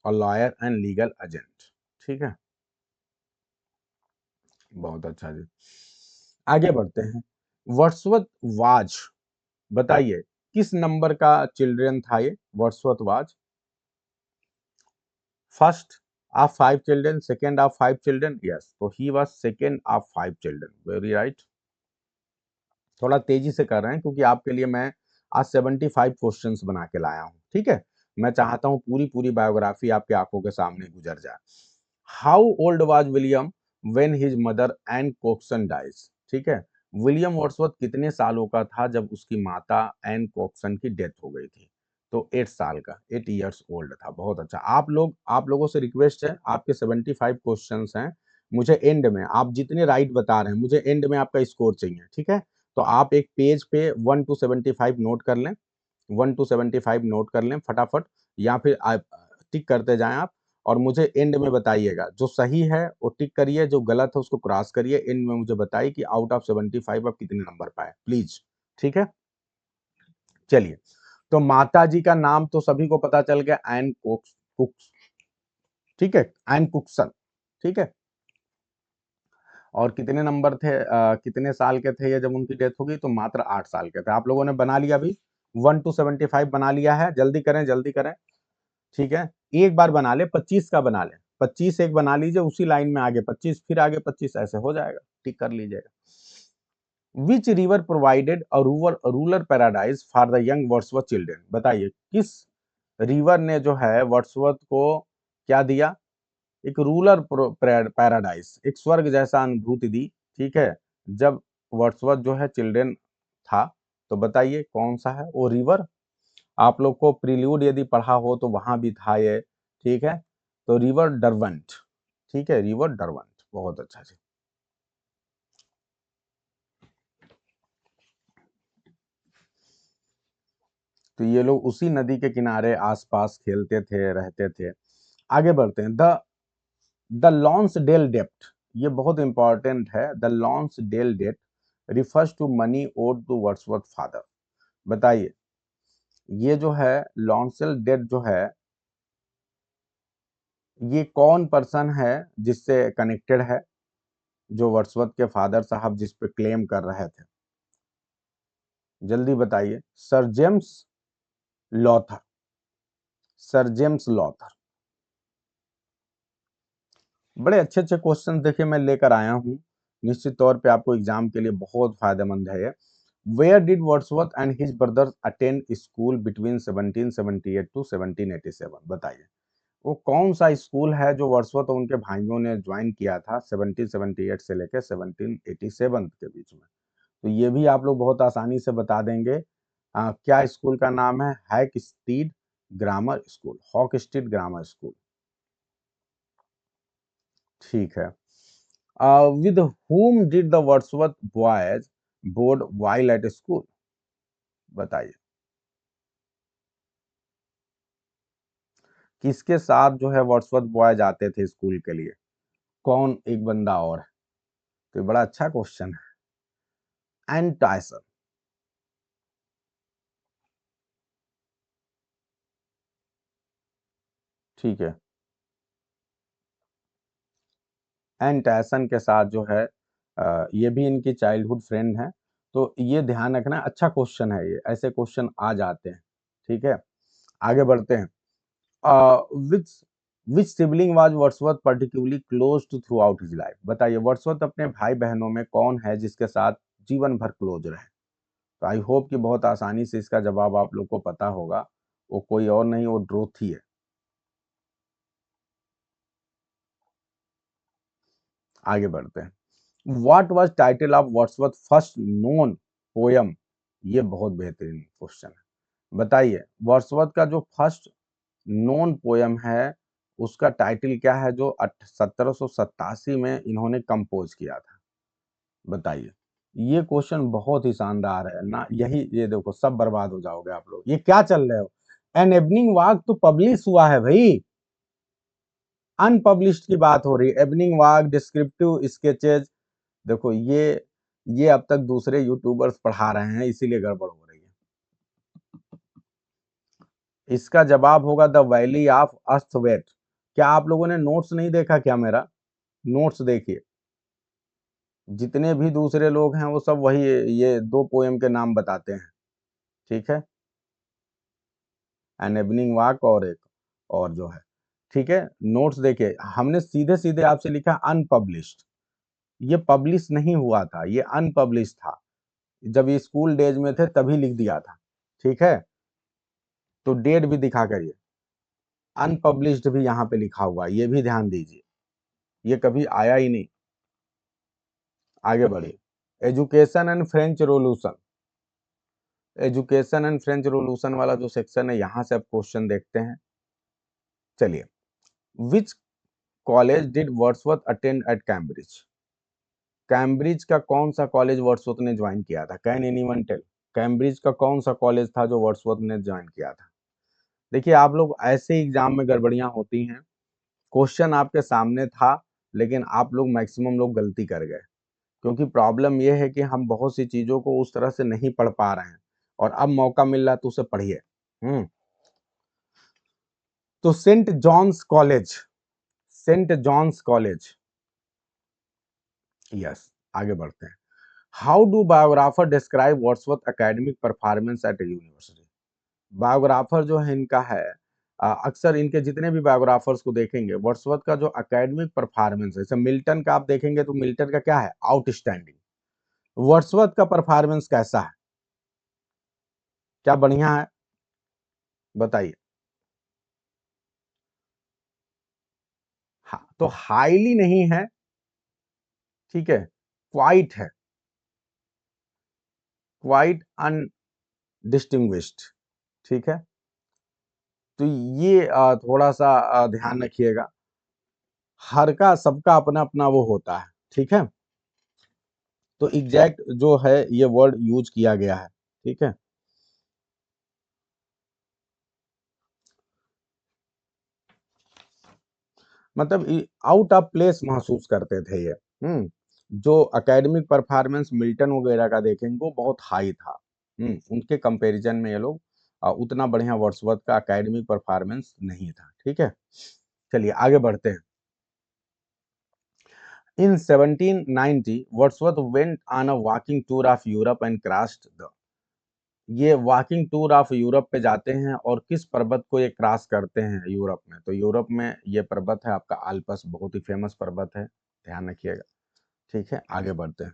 a lawyer and legal agent. ठीक है, बहुत अच्छा जी। आगे बढ़ते हैं। वर्ड्सवर्थ वाज, बताइए किस नंबर का चिल्ड्रन था ये? Wordsworth was first of 5 children, second of 5 children? Yes, तो he was second of 5 children. Very right. थोड़ा तेजी से कर रहे हैं क्योंकि आपके लिए मैं आज 75 क्वेश्चंस बना के लाया हूं। ठीक है, मैं चाहता हूं पूरी पूरी बायोग्राफी आपके आंखों के सामने गुजर जाए। How old was William when his mother Ann Cookson dies? ठीक है, विलियम वर्ड्सवर्थ कितने सालों का था जब उसकी माता एन कोक्सन की डेथ हो गई थी? तो 8 साल का, 8 इयर्स ओल्ड था। बहुत अच्छा। आप लोगों से रिक्वेस्ट है, आपके 75 क्वेश्चंस हैं, मुझे एंड में आप जितने राइट बता रहे हैं मुझे एंड में आपका स्कोर चाहिए। ठीक है, तो आप एक पेज पे 1 टू 75 नोट कर लें, 1 टू 75 नोट कर लें फटाफट, या फिर आप टिक करते जाएं आप, और मुझे एंड में बताइएगा। जो सही है वो टिक करिए, जो गलत है उसको क्रॉस करिए। एंड में मुझे बताइए कि आउट ऑफ 75 आप कितने नंबर पाए, प्लीज। ठीक है, चलिए। तो माता जी का नाम तो सभी को पता चल गया, एन कुक्स। ठीक है, एन कुक्सन। ठीक है, और कितने नंबर थे, कितने साल के थे ये जब उनकी डेथ हो गई? तो मात्र 8 साल के थे। आप लोगों ने बना लिया अभी, 1 टू 75 बना लिया है? जल्दी करें, जल्दी करें। ठीक है, एक बार बना ले, 25 का बना ले, 25 एक बना लीजिए, उसी लाइन में आगे 25, फिर आगे 25, ऐसे हो जाएगा। ठीक कर लीजिएगा। Which river provided a rural paradise for the young Wordsworth children? बताइए किस रिवर ने जो है वर्ड्सवर्थ को क्या दिया? एक रूरल पैराडाइज, एक स्वर्ग जैसा अनुभूति दी। ठीक है, जब वर्ड्सवर्थ जो है चिल्ड्रन था, तो बताइए कौन सा है वो रिवर? आप लोग को प्रील्यूड यदि पढ़ा हो तो वहां भी था ये। ठीक है, तो रिवर डरवंट। ठीक है, रिवर डरवंट। बहुत अच्छा जी। तो ये लोग उसी नदी के किनारे आसपास खेलते थे, रहते थे। आगे बढ़ते हैं। द लॉन्स डेल डेप्ट, ये बहुत इंपॉर्टेंट है। द लॉन्स डेल डेप्ट refers to money owed to Wordsworth father. बताइए ये जो है लॉन्सेल डेट जो है, ये कौन पर्सन है जिससे कनेक्टेड है, जो वर्ड्सवर्थ के फादर साहब जिस पे क्लेम कर रहे थे? जल्दी बताइए। Sir James Lothar, sir James Lothar. बड़े अच्छे अच्छे क्वेश्चन देखिए मैं लेकर आया हूँ, निश्चित तौर पे आपको एग्जाम के लिए बहुत फायदेमंद है ये। Where did Wordsworth and his brothers attend school between 1778 to 1787? बताइए वो कौन सा स्कूल है जो वर्ड्सवर्थ और उनके भाइयों ने ज्वाइन किया था 1778 से लेकर 1787 के बीच में? तो ये भी आप लोग बहुत आसानी से बता देंगे। क्या स्कूल का नाम है? Hawkshead grammar school, Hawkshead grammar school. ठीक है। With whom did the Wordsworth boys board while at school? बताइए किसके साथ जो है वर्ड्सवर्थ बॉयज आते थे स्कूल के लिए? कौन एक बंदा और है? तो ये बड़ा अच्छा क्वेश्चन है। Ann Tyson. ठीक है, एन टायसन के साथ जो है ये भी इनकी चाइल्डहुड फ्रेंड है। तो ये ध्यान रखना, अच्छा क्वेश्चन है ये, ऐसे क्वेश्चन आ जाते हैं। ठीक है, आगे बढ़ते हैं। Which which sibling was Wordsworth particularly close to throughout his life? बताइए वर्ड्सवर्थ अपने भाई बहनों में कौन है जिसके साथ जीवन भर क्लोज रहे? तो आई होप कि बहुत आसानी से इसका जवाब आप लोग को पता होगा। वो कोई और नहीं, वो ड्रोथी है। आगे बढ़ते हैं। What was title of Wordsworth first known poem? ये बहुत बेहतरीन क्वेश्चन है। बताइए वर्ड्सवर्थ का जो फर्स्ट नॉन पोयम है, उसका टाइटल क्या है जो 1787 में इन्होंने कंपोज किया था? बताइए। ये क्वेश्चन बहुत ही शानदार है ना, यही ये देखो सब बर्बाद हो जाओगे आप लोग, ये क्या चल रहे हो? एन इवनिंग वॉक तो पब्लिश हुआ है भाई, अनपब्लिश्ड की बात हो रही है। इवनिंग वॉक, डिस्क्रिप्टिव स्केचेज, देखो ये अब तक दूसरे यूट्यूबर्स पढ़ा रहे हैं, इसीलिए गड़बड़ हो रही है। इसका जवाब होगा द वैली ऑफ अर्थवेट। क्या आप लोगों ने नोट्स नहीं देखा क्या? मेरा नोट्स देखिए, जितने भी दूसरे लोग हैं वो सब वही ये दो पोएम के नाम बताते हैं, ठीक है, एन इवनिंग वॉक और एक और जो है, ठीक है। नोट्स देखिए, हमने सीधे सीधे आपसे लिखा अनपब्लिश्ड, ये पब्लिश नहीं हुआ था, ये अनपब्लिश था, जब ये स्कूल डेज में थे तभी लिख दिया था, ठीक है। तो डेट भी दिखा करिए, अनपब्लिश्ड भी यहाँ पे लिखा हुआ है, ये भी ध्यान दीजिए, ये कभी आया ही नहीं। आगे बढ़िए, education and French revolution, education and French revolution वाला जो सेक्शन है, यहाँ से आप क्वेश्चन देखते हैं। चलिए, which college did Wordsworth attend at Cambridge? Cambridge का कौन सा कॉलेज वर्ड्सवर्थ ने ज्वाइन किया था? Can anyone tell? कैम्ब्रिज का कौन सा कॉलेज था जो वर्ड्सवर्थ ने ज्वाइन किया था? देखिए, आप लोग ऐसे एग्जाम में गड़बड़ियां होती हैं, क्वेश्चन आपके सामने था लेकिन आप लोग मैक्सिमम लोग गलती कर गए, क्योंकि प्रॉब्लम यह है कि हम बहुत सी चीजों को उस तरह से नहीं पढ़ पा रहे हैं, और अब मौका मिल रहा है तो उसे पढ़िए। तो Saint John's College, Saint John's College, yes. आगे बढ़ते हैं। How do biographer describe Wordsworth academic performance at university? Biographer जो है इनका है, अक्सर इनके जितने भी बायोग्राफर्स को देखेंगे, वर्ड्सवर्थ का जो एकेडमिक परफॉर्मेंस है, जैसे मिल्टन का आप देखेंगे तो मिल्टन का क्या है? आउटस्टैंडिंग। वर्ड्सवर्थ का परफॉर्मेंस कैसा है? क्या बढ़िया है? बताइए। हाँ, तो हाईली नहीं है, ठीक है, क्वाइट है, क्वाइट अनडिस्टिंग्विश्ड, ठीक है। तो ये थोड़ा सा ध्यान रखिएगा, हर का सबका अपना अपना वो होता है, ठीक है। तो एग्जैक्ट जो है ये वर्ड यूज किया गया है, ठीक है। मतलब आउट ऑफ प्लेस महसूस करते थे ये। जो एकेडमिक परफॉर्मेंस मिल्टन वगैरह का देखेंगे वो बहुत हाई था। उनके कंपैरिजन में ये लोग उतना बढ़िया वर्ड्सवर्थ का एकेडमिक परफॉर्मेंस नहीं था, ठीक है। चलिए आगे बढ़ते हैं। इन 1790 Wordsworth went on a walking tour of Europe and crossed the, ये वॉकिंग टूर ऑफ यूरोप पे जाते हैं और किस पर्वत को ये क्रॉस करते हैं यूरोप में? तो यूरोप में ये पर्वत है आपका आल्पस, बहुत ही फेमस पर्वत है, ध्यान रखिएगा, ठीक है। आगे बढ़ते हैं।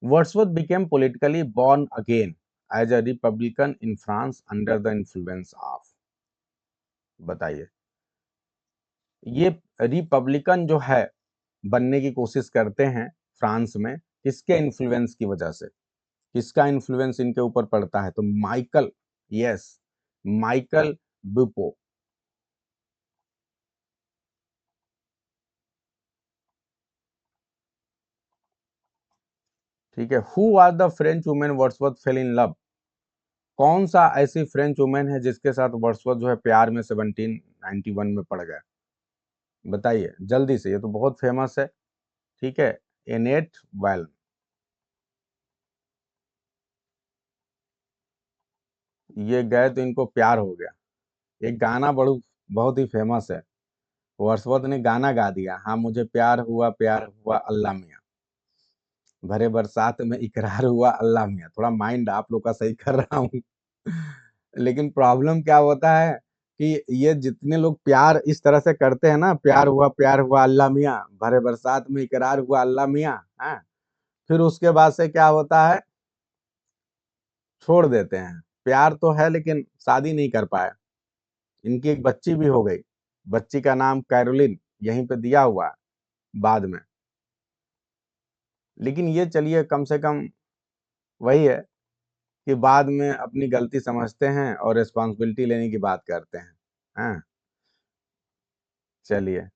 Wordsworth became politically born again as a republican in France under the influence of, बताइए। ये रिपब्लिकन जो है बनने की कोशिश करते हैं फ्रांस में, किसके इन्फ्लुएंस की वजह से? किसका इन्फ्लुएंस इनके ऊपर पड़ता है? तो माइकल, यस, माइकल बुपो, ठीक है। Who are the French women Wordsworth fell in love? कौन सा ऐसी फ्रेंच वुमेन है जिसके साथ वर्ड्सवर्थ जो है प्यार में 1791 में पड़ गए? बताइए जल्दी से, ये तो बहुत फेमस है, ठीक है, एनेट वेल। ये गए तो इनको प्यार हो गया। एक गाना बहुत ही फेमस है, वर्ड्सवर्थ ने गाना गा दिया, हाँ मुझे प्यार हुआ अल्लाह मियाँ, भरे बरसात में इकरार हुआ अल्लाह मियाँ। थोड़ा माइंड आप लोग का सही कर रहा हूँ लेकिन प्रॉब्लम क्या होता है कि ये जितने लोग प्यार इस तरह से करते हैं ना, प्यार हुआ अल्लाह मियाँ, भरे बरसात में इकरार हुआ अल्लाह मियाँ, हाँ, फिर उसके बाद से क्या होता है, छोड़ देते हैं। प्यार तो है लेकिन शादी नहीं कर पाए। इनकी एक बच्ची भी हो गई, बच्ची का नाम कैरोलिन यहीं पे दिया हुआ है बाद में। लेकिन ये चलिए कम से कम वही है कि बाद में अपनी गलती समझते हैं और रिस्पॉन्सिबिलिटी लेने की बात करते हैं, हाँ। चलिए,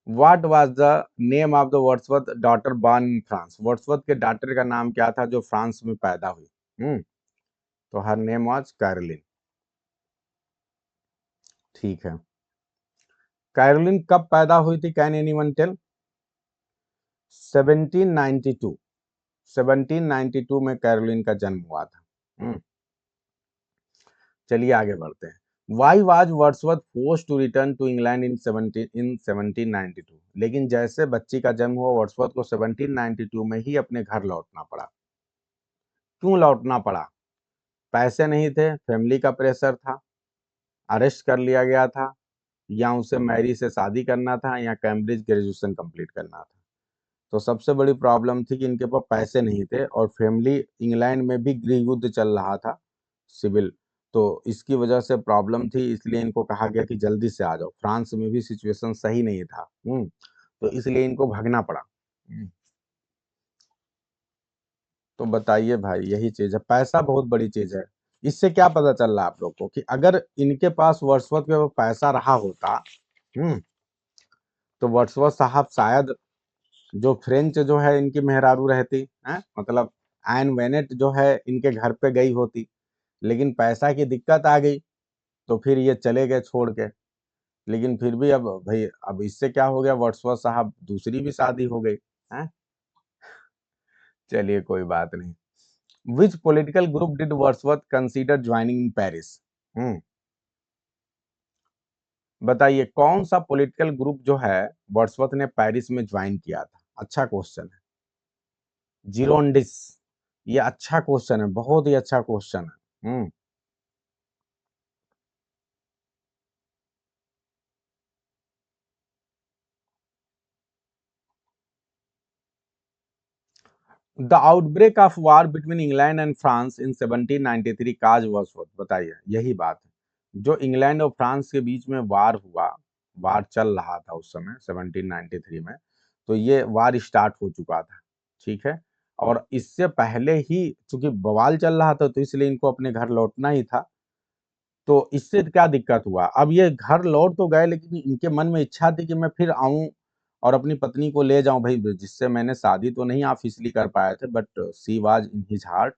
what was the name of the Wordsworth daughter born in France? Wordsworth के डॉटर का नाम क्या था जो फ्रांस में पैदा हुई? तो हर नेम वाज कैरोलिन। ठीक है। कैरोलिन कब पैदा हुई थी? Can anyone tell? 1792। 1792 में कैरोलिन का जन्म हुआ था। चलिए आगे बढ़ते हैं। Why was Wordsworth force to return to England in 1792? लेकिन जैसे बच्ची का जन्म हुआ, वर्ड्सवर्थ को 1792 में ही अपने घर लौटना पड़ा। क्यों लौटना पड़ा? पैसे नहीं थे, फैमिली का प्रेशर था, अरेस्ट कर लिया गया था, या उसे मैरी से शादी करना था, या कैम्ब्रिज ग्रेजुएशन कंप्लीट करना था। तो सबसे बड़ी प्रॉब्लम थी कि इनके पास पैसे नहीं थे, और फैमिली, इंग्लैंड में भी गृह युद्ध चल रहा था, सिविल। तो इसकी वजह से प्रॉब्लम थी, इसलिए इनको कहा गया कि जल्दी से आ जाओ। फ्रांस में भी सिचुएशन सही नहीं था। तो इसलिए इनको भागना पड़ा। तो बताइए भाई, यही चीज है, पैसा बहुत बड़ी चीज है। इससे क्या पता चल रहा है आप लोग को कि अगर इनके पास वर्ड्सवर्थ के पास पैसा रहा होता, हम्म तो वर्ड्सवर्थ साहब शायद, जो फ्रेंच जो है इनकी मेहरारू रहती है, मतलब एन वेनेट जो है इनके घर पे गई होती। लेकिन पैसा की दिक्कत आ गई, तो फिर ये चले गए छोड़ के। लेकिन फिर भी अब भाई, अब इससे क्या हो गया, वर्ड्सवर्थ साहब दूसरी भी शादी हो गई है। चलिए कोई बात नहीं। Which political group did Wordsworth consider joining in Paris? Hmm बताइए, कौन सा पॉलिटिकल ग्रुप जो है वर्ड्सवर्थ ने पेरिस में ज्वाइन किया था? अच्छा क्वेश्चन है। जिरोंडिस। ये अच्छा क्वेश्चन है, बहुत ही अच्छा क्वेश्चन है। The outbreak of war between England and France in 1793 cause Wordsworth. बताइए, यही बात है। जो इंग्लैंड और फ्रांस के बीच में वार हुआ, वार चल रहा था उस समय 1793 में, तो ये वार स्टार्ट हो चुका था। ठीक है। और इससे पहले ही चूंकि बवाल चल रहा था, तो इसलिए इनको अपने घर लौटना ही था। तो इससे क्या दिक्कत हुआ? अब ये घर लौट तो गए, लेकिन इनके मन में इच्छा थी कि मैं फिर आऊं और अपनी पत्नी को ले जाऊं, भाई जिससे मैंने शादी तो नहीं ऑफिशियली कर पाए थे, but she was in his heart,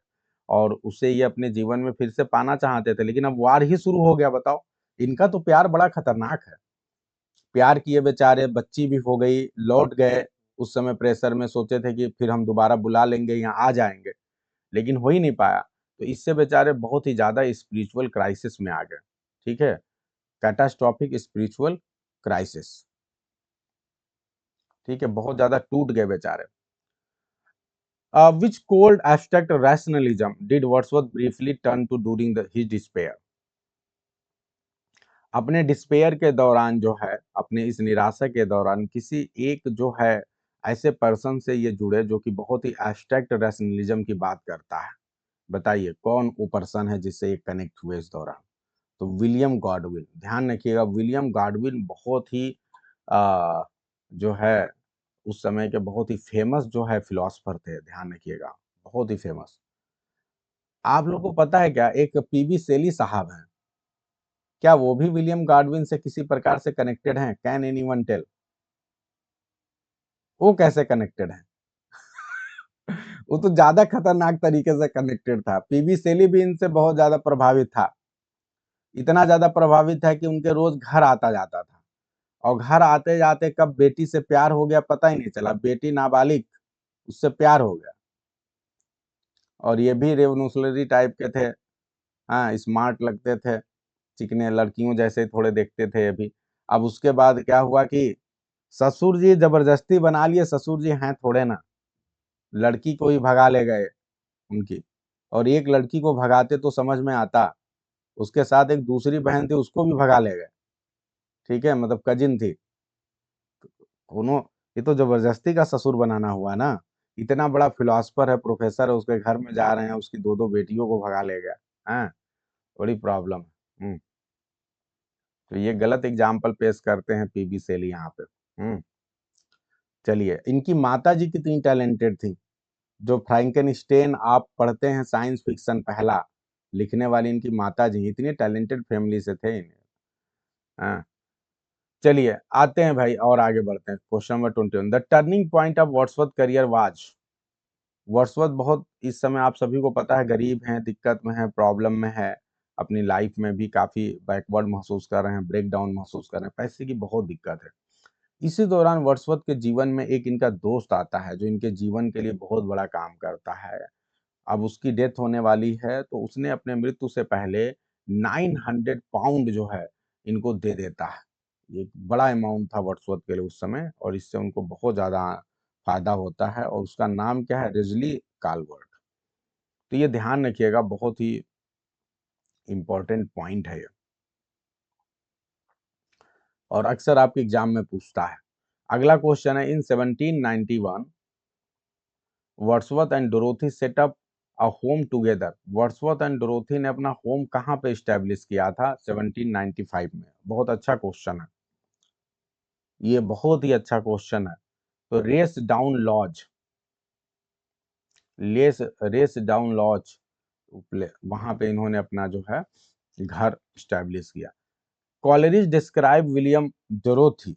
और उसे ये अपने जीवन में फिर से पाना चाहते थे। लेकिन अब वार ही शुरू हो गया, बताओ। इनका तो प्यार बड़ा खतरनाक है। प्यार किए बेचारे, बच्ची भी हो गई, लौट गए। उस समय प्रेशर में सोचे थे कि फिर हम दोबारा बुला लेंगे, यहाँ आ जाएंगे, लेकिन हो ही नहीं पाया। तो इससे बेचारे बहुत ही ज्यादा स्पिरिचुअल क्राइसिस में आ गए। ठीक है। Catastrophic spiritual crisis. ठीक है, बहुत ज्यादा टूट गए बेचारे। Which cold abstract rationalism did Wordsworth briefly turn to during his despair? अपने डिस्पेयर के दौरान जो है, अपने इस निराशा के दौरान, किसी एक जो है ऐसे पर्सन से ये जुड़े जो कि बहुत ही एब्स्ट्रैक्ट रैशनलिज्म की बात करता है। बताइए कौन वो पर्सन है जिससे ये कनेक्ट हुए इस दौरान? तो विलियम गॉडविन। ध्यान रखिएगा, विलियम गॉडविन बहुत ही आ, जो है उस समय के बहुत ही फेमस जो है फिलोसफर थे। ध्यान रखिएगा, बहुत ही फेमस। आप लोगों को पता है क्या, एक पीबी सेली साहब हैं, क्या वो भी विलियम गॉडविन से किसी प्रकार से कनेक्टेड हैं? Can anyone tell? वो कैसे कनेक्टेड हैं? वो तो ज्यादा खतरनाक तरीके से कनेक्टेड था। पीबी सेली भी इनसे बहुत ज्यादा प्रभावित था। इतना ज्यादा प्रभावित है कि उनके रोज घर आता जाता था, और घर आते जाते कब बेटी से प्यार हो गया पता ही नहीं चला। बेटी नाबालिग, उससे प्यार हो गया। और ये भी रेवोल्यूशनरी टाइप के थे। हाँ, स्मार्ट लगते थे, चिकने लड़कियों जैसे थोड़े देखते थे ये भी। अब उसके बाद क्या हुआ कि ससुर जी जबरदस्ती बना लिए। ससुर जी हैं थोड़े ना, लड़की को ही भगा ले गए उनकी। और एक लड़की को भगाते तो समझ में आता, उसके साथ एक दूसरी बहन थी, उसको भी भगा ले गए। ठीक है, मतलब कजिन थी दोनों। ये तो जबरदस्ती का ससुर बनाना हुआ ना। इतना बड़ा फिलोसफर है, प्रोफेसर है, उसके घर में जा रहे हैं, उसकी दो दो बेटियों को भगा ले गया। हाँ, बड़ी प्रॉब्लम है। तो ये गलत एग्जाम्पल पेश करते हैं पीबी सेली यहाँ पे। चलिए, इनकी माता जी कितनी टैलेंटेड थी? जो फ्रैंकेनस्टेन आप पढ़ते हैं, साइंस फिक्शन पहला लिखने वाली इनकी माता जी इतनी टैलेंटेड फैमिली से थे। हाँ, चलिए आते हैं भाई और आगे बढ़ते हैं। Question number 21, the turning point of Wordsworth career was. Wordsworth बहुत इस समय आप सभी को पता है गरीब हैं, दिक्कत में है, प्रॉब्लम में है, अपनी लाइफ में भी काफी बैकवर्ड महसूस कर रहे हैं, ब्रेक डाउन महसूस कर रहे हैं, पैसे की बहुत दिक्कत है। इसी दौरान वर्ड्सवर्थ के जीवन में एक इनका दोस्त आता है जो इनके जीवन के लिए बहुत बड़ा काम करता है। अब उसकी डेथ होने वाली है तो उसने अपने मृत्यु से पहले 900 पाउंड जो है इनको दे देता है। ये एक बड़ा अमाउंट था वर्ड्सवर्थ के लिए उस समय और इससे उनको बहुत ज्यादा फायदा होता है और उसका नाम क्या है, रिजली कालवर्ट। तो ये ध्यान रखिएगा, बहुत ही इंपॉर्टेंट पॉइंट है ये और अक्सर आपके एग्जाम में पूछता है। अगला क्वेश्चन है, इन 1791 Wordsworth and Dorothy setup a home together. Wordsworth and Dorothy ने अपना होम कहाँ पे स्टैब्लिश किया था 1795 में? बहुत अच्छा क्वेश्चन है, ये बहुत ही अच्छा क्वेश्चन है। तो Racedown Lodge, Racedown Lodge वहां पे इन्होंने अपना जो है घर स्टैब्लिश किया। Coleridge describe William Dorothy.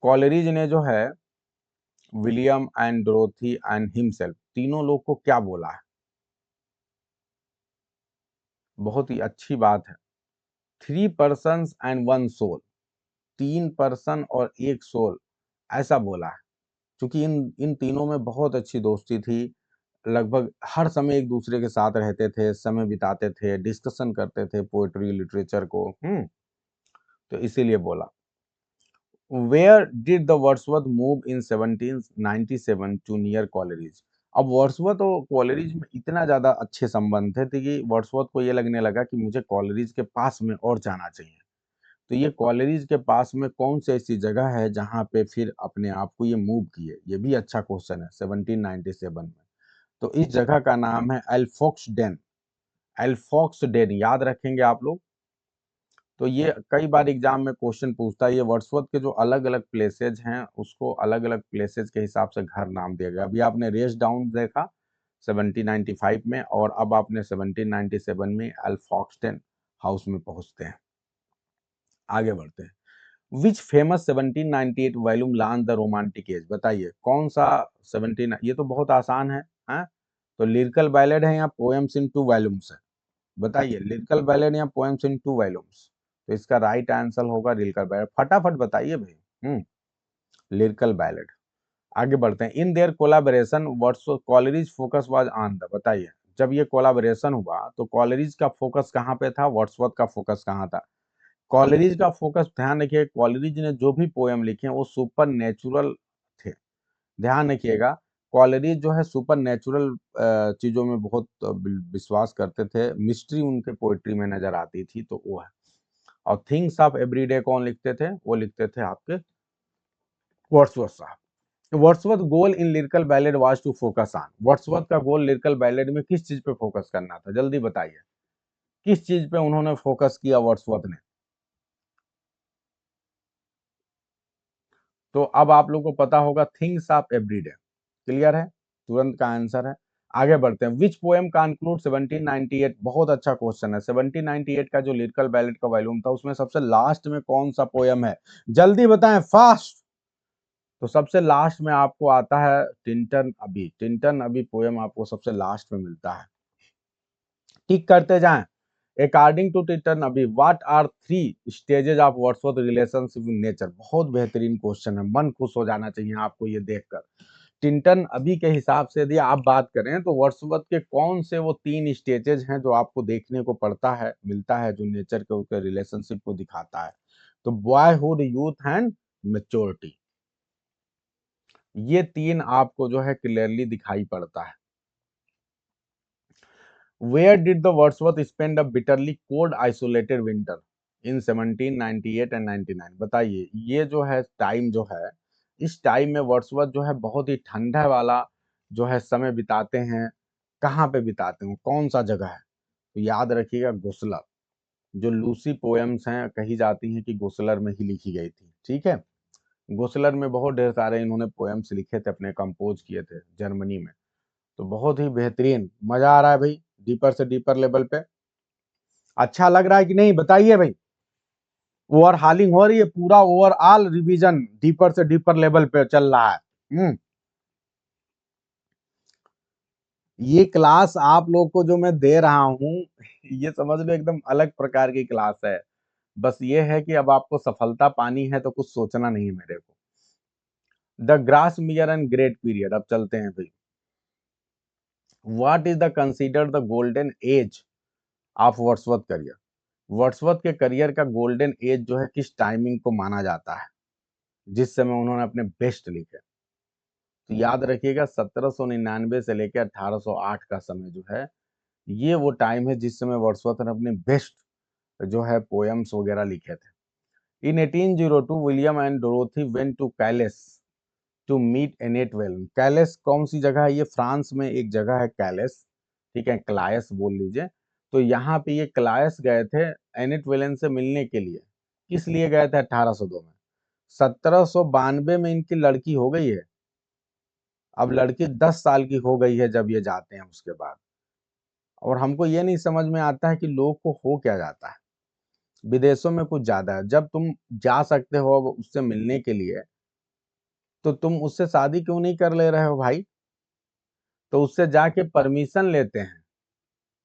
Coleridge ने जो है William and Dorothy and himself तीनों लोग को क्या बोला है? बहुत ही अच्छी बात है। 3 पर्सन्स एंड 1 सोल, 3 पर्सन और 1 सोल, ऐसा बोला है। क्योंकि इन इन तीनों में बहुत अच्छी दोस्ती थी, लगभग हर समय एक दूसरे के साथ रहते थे, समय बिताते थे, डिस्कशन करते थे पोएट्री लिटरेचर को। तो इसीलिए बोला। Where did the Wordsworth move in 1797 to near Coleridge. अब वर्ड्सवर्थ और कॉलेरिज में इतना ज्यादा अच्छे संबंध थे कि वर्ड्सवर्थ को ये लगने लगा कि मुझे कॉलेरिज के पास में और जाना चाहिए। तो ये कॉलेरिज के पास में कौन सी ऐसी जगह है जहां पे फिर अपने आप को ये मूव किए? ये भी अच्छा क्वेश्चन है 1797 में। तो इस जगह का नाम है एल्फोक्सडेन। एल्फोक्सडेन याद रखेंगे आप लोग। तो ये कई बार एग्जाम में क्वेश्चन पूछता है। ये वर्ड्सवर्थ के जो अलग अलग प्लेसेज हैं उसको अलग अलग प्लेसेज के हिसाब से घर नाम दिया गया। अभी आपने रेस डाउन देखा 1795 में और अब आपने 1797 में एल्फोक्सडेन हाउस में पहुंचते हैं। आगे बढ़ते हैं। Which famous 1798 volume launch the romantic as. बताइए कौन सा 17, ये तो बहुत आसान है, हैं? तो लिरिकल बैलेड है या पोएम्स इन 2 वॉल्यूम्स है? बताइए लिरिकल बैलेड या पोएम्स इन 2 वॉल्यूम्स। तो इसका राइट आंसर होगा लिरिकल बैलेड। फटाफट बताइए भाई। Lyrical ballad. आगे बढ़ते हैं। In their collaboration what's Coleridge focus was on the. बताइए जब ये कोलाबोरेशन हुआ तो कॉलेरिज का फोकस कहाँ पे था, वर्ड्सवर्थ का फोकस कहाँ था? कॉलेरिज का फोकस, ध्यान रखिए, कॉलेरिज ने जो भी पोएम लिखे हैं वो सुपर नेचुरल थे। ध्यान रखिएगा, कॉलेरिज जो है सुपर नेचुरल चीजों में बहुत विश्वास करते थे, मिस्ट्री उनके पोएट्री में नजर आती थी, तो वो है। और थिंग्स ऑफ एवरीडे कौन लिखते थे? वो लिखते थे आपके वर्ड्सवर्थ साहब। Wordsworth goal in lyrical ballad was to focus on. Wordsworth का गोल लिरिकल बैलेड में किस चीज पे फोकस करना था? जल्दी बताइए, किस चीज पे उन्होंने फोकस किया वर्ड्सवर्थ ने? तो अब आप लोग को पता होगा थिंग्स ऑफ एवरीडे। क्लियर है? तुरंत का आंसर है। आगे बढ़ते हैं। Which poem conclude 1798। बहुत अच्छा क्वेश्चन है। 1798 का जो लिरिकल बैलेड का वॉल्यूम था उसमें सबसे लास्ट में कौन सा पोएम है? जल्दी बताएं, फास्ट। तो सबसे लास्ट में आपको आता है टिंटन अभी। टिंटन अभी पोएम आपको सबसे लास्ट में मिलता है। टिक करते जाएं। अकॉर्डिंग टू टिंटन अभी, what are 3 stages of Wordsworth relationship with nature. बहुत बेहतरीन क्वेश्चन है, मन खुश हो जाना चाहिए आपको ये देखकर। टिंटन अभी के हिसाब से यदि आप बात करें तो वर्ड्सवर्थ के कौन से वो 3 स्टेजेस हैं जो आपको देखने को पड़ता है, मिलता है, जो नेचर के उसके रिलेशनशिप को दिखाता है? तो बॉयहुड, यूथ एंड मेच्योरिटी, ये 3 आपको जो है क्लियरली दिखाई पड़ता है। Where did the Wordsworth spend a bitterly cold isolated winter in 1798 and 99। बताइए ये जो है टाइम जो है, इस टाइम में वर्ड्सवर्थ जो है बहुत ही ठंडा वाला जो है समय बिताते हैं। कहाँ पे बिताते हैं, कौन सा जगह है? तो याद रखिएगा गोसलर। जो लूसी पोएम्स हैं कही जाती हैं कि गोसलर में ही लिखी गई थी। ठीक है, गोसलर में बहुत ढेर सारे इन्होंने पोएम्स लिखे थे, अपने कंपोज किए थे जर्मनी में। तो बहुत ही बेहतरीन, मजा आ रहा है भाई डीपर से डीपर लेवल पे। अच्छा लग रहा है कि नहीं बताइए भाई। ओवरहालिंग हो रही है, पूरा ओवरऑल रिवीजन डीपर से डीपर लेवल पे चल रहा है। ये क्लास आप लोग को जो मैं दे रहा हूँ, ये समझ लो एकदम अलग प्रकार की क्लास है। बस ये है कि अब आपको सफलता पानी है तो कुछ सोचना नहीं है मेरे को। The grass मियर and great period, अब चलते हैं भाई। What is the considered the golden age of Wordsworth career? Wordsworth के करियर का गोल्डन एज जो है किस टाइमिंग को माना जाता है, जिस समय उन्होंने अपने बेस्ट लिखे? तो याद रखिएगा 1799 से लेकर 1808 का समय जो है, ये वो टाइम है जिस समय वर्ड्सवर्थ ने अपने बेस्ट जो है पोएम्स वगैरह लिखे थे। In 1802 William and Dorothy went to Calais to meet Annette Vallon. Calais कौन सी जगह है? ये फ्रांस में एक जगह है कैलेस, ठीक है, क्लायस बोल लीजिए। तो यहाँ पे ये क्लायस गए थे एनेट वेलन से मिलने के लिए। किस लिए गए थे? 1802 में। 1792 में इनकी लड़की हो गई है। अब लड़की 10 साल की हो गई है जब ये जाते हैं उसके बाद। और हमको ये नहीं समझ में आता है कि लोग को हो क्या जाता है। विदेशों में कुछ ज्यादा है, जब तुम जा सकते हो अब उससे मिलने के लिए, तो तुम उससे शादी क्यों नहीं कर ले रहे हो भाई? तो उससे जाके परमिशन लेते हैं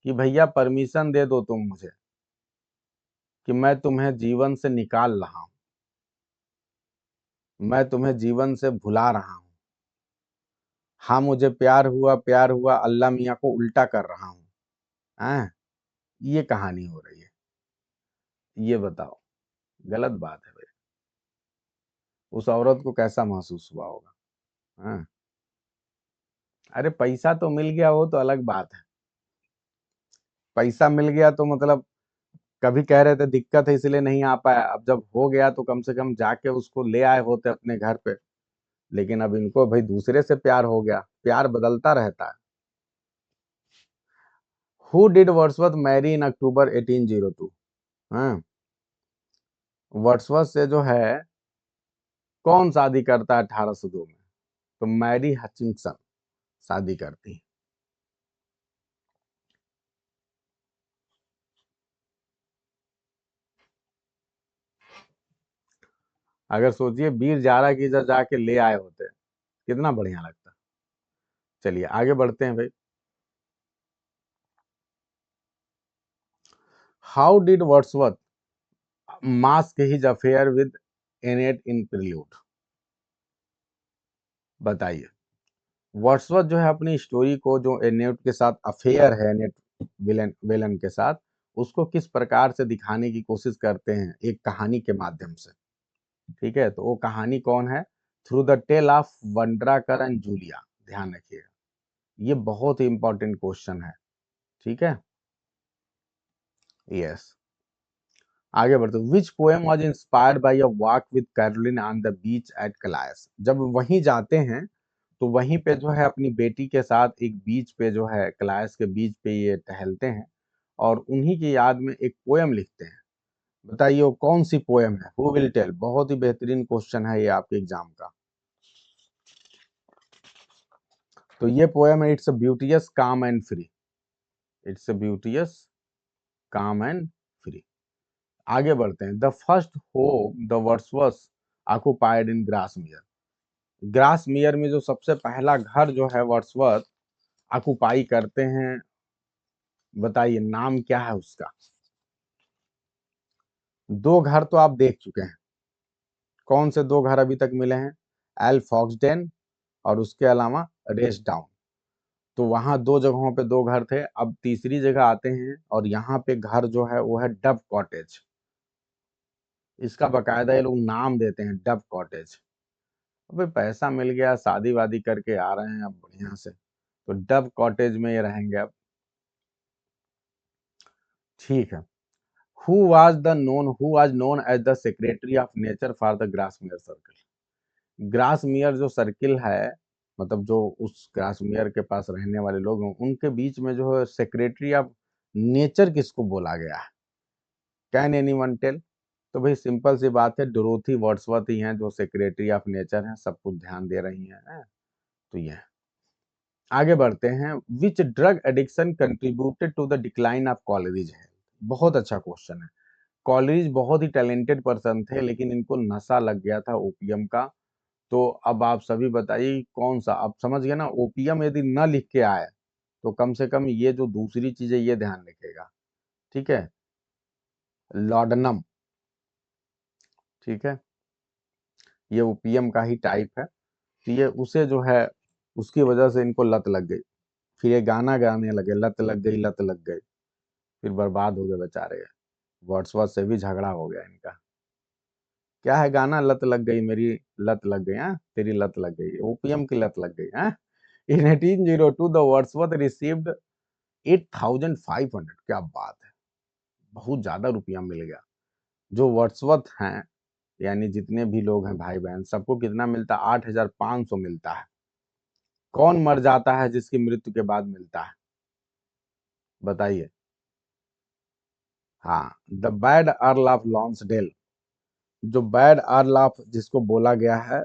कि भैया परमिशन दे दो तुम मुझे कि मैं तुम्हें जीवन से निकाल रहा हूं, मैं तुम्हें जीवन से भुला रहा हूं। हाँ मुझे प्यार हुआ, अल्लाह मियाँ को उल्टा कर रहा हूं। हैं? ये कहानी हो रही है। ये बताओ, गलत बात है भाई। उस औरत को कैसा महसूस हुआ होगा? हाँ? अरे पैसा तो मिल गया, वो तो अलग बात है। पैसा मिल गया तो मतलब, कभी कह रहे थे दिक्कत है इसलिए नहीं आ पाया, अब जब हो गया तो कम से कम जाके उसको ले आए होते अपने घर पे। लेकिन अब इनको भाई दूसरे से प्यार हो गया, प्यार बदलता रहता है। हु डिड वर्ड्सवर्थ मैरी इन अक्टूबर 1802? हाँ, वर्ड्सवर्थ से जो है कौन शादी करता है 1802 में? तो मैरी हचिंसन शादी करती है। अगर सोचिए वीर जारा की जब जाके ले आए होते, कितना बढ़िया लगता। चलिए आगे बढ़ते हैं भाई। How did Wordsworth mask his affair with Annette in prelude? बताइए। वर्ड्सवर्थ जो है अपनी स्टोरी को, जो एनेट के साथ अफेयर है, एनेट विलन विलन के साथ, उसको किस प्रकार से दिखाने की कोशिश करते हैं एक कहानी के माध्यम से। ठीक है, तो वो कहानी कौन है? Through the tale of Vaudracour and Julia. ध्यान रखिएगा, ये बहुत ही इंपॉर्टेंट क्वेश्चन है। ठीक है, यस। आगे बढ़ते, which poem was inspired by a walk with Caroline on the beach at Calais? जब वहीं जाते हैं तो वहीं पे जो है अपनी बेटी के साथ एक बीच पे जो है, कलायस के बीच पे ये टहलते हैं और उन्हीं की याद में एक पोएम लिखते हैं। बताइए वो कौन सी पोएम है? Who will tell? बहुत ही बेहतरीन क्वेश्चन है ये आपके एग्जाम का। तो ये पोएम है, it's a beauteous calm and free. It's a beauteous calm and free. आगे बढ़ते हैं। The first home the Wordsworth occupied in Grasmere. Grasmere में जो सबसे पहला घर जो है वर्ड्सवर्थ ऑक्युपाई करते हैं, बताइए नाम क्या है उसका? दो घर तो आप देख चुके हैं। कौन से दो घर अभी तक मिले हैं? एल फॉक्सडेन और उसके अलावा रेस डाउन। तो वहां दो जगहों पे दो घर थे। अब तीसरी जगह आते हैं और यहाँ पे घर जो है वो है डब कॉटेज। इसका बकायदा ये लोग नाम देते हैं, डब कॉटेज। अबे पैसा मिल गया, शादी वादी करके आ रहे हैं अब बढ़िया से, तो डब कॉटेज में ये रहेंगे अब। ठीक है। Who was known as the secretary of nature for the Grasmere circle? Grasmere जो सर्किल है, मतलब जो उस ग्रासमेयर के पास रहने वाले लोग हैं, उनके बीच में जो है सेक्रेटरी ऑफ नेचर किसको बोला गया है? Can anyone tell? तो भाई सिंपल सी बात है, डोरोथी वर्ड्सवर्थ ही हैं जो सेक्रेटरी ऑफ नेचर हैं। सब कुछ ध्यान दे रही हैं। तो ये है। आगे बढ़ते हैं। Which drug addiction contributed to the decline of college health? बहुत अच्छा क्वेश्चन है। कॉलेज बहुत ही टैलेंटेड पर्सन थे, लेकिन इनको नशा लग गया था ओपीएम का। तो अब आप सभी बताइए कौन सा, आप समझ गए ना, ओपीएम यदि न लिख के आए तो कम से कम ये जो दूसरी चीज है ये ध्यान रखिएगा, ठीक है, लॉर्डनम, ठीक है, ये ओपीएम का ही टाइप है। तो ये उसे जो है उसकी वजह से इनको लत लग गई, फिर ये गाना गाने लगे, लत लग गई, लत लग गई, फिर बर्बाद हो गए बेचारे। वर्ड्सवर्थ से भी झगड़ा हो गया इनका। क्या है गाना, लत लग गई मेरी, लत लग गई, हाँ तेरी लत लग गई, ओपीएम की लत लग गई, हाँ। इन 1802 द वर्ड्सवर्थ रिसीव्ड 8,500, क्या बात है, बहुत ज्यादा रुपया मिल गया। जो वर्ड्सवर्थ हैं, यानी जितने भी लोग हैं भाई बहन, सबको कितना मिलता है, 8,500 मिलता है। कौन मर जाता है जिसकी मृत्यु के बाद मिलता है, बताइए। हाँ, द बैड अर्ल ऑफ लॉन्सडेल, जो बैड अर्ल ऑफ जिसको बोला गया है,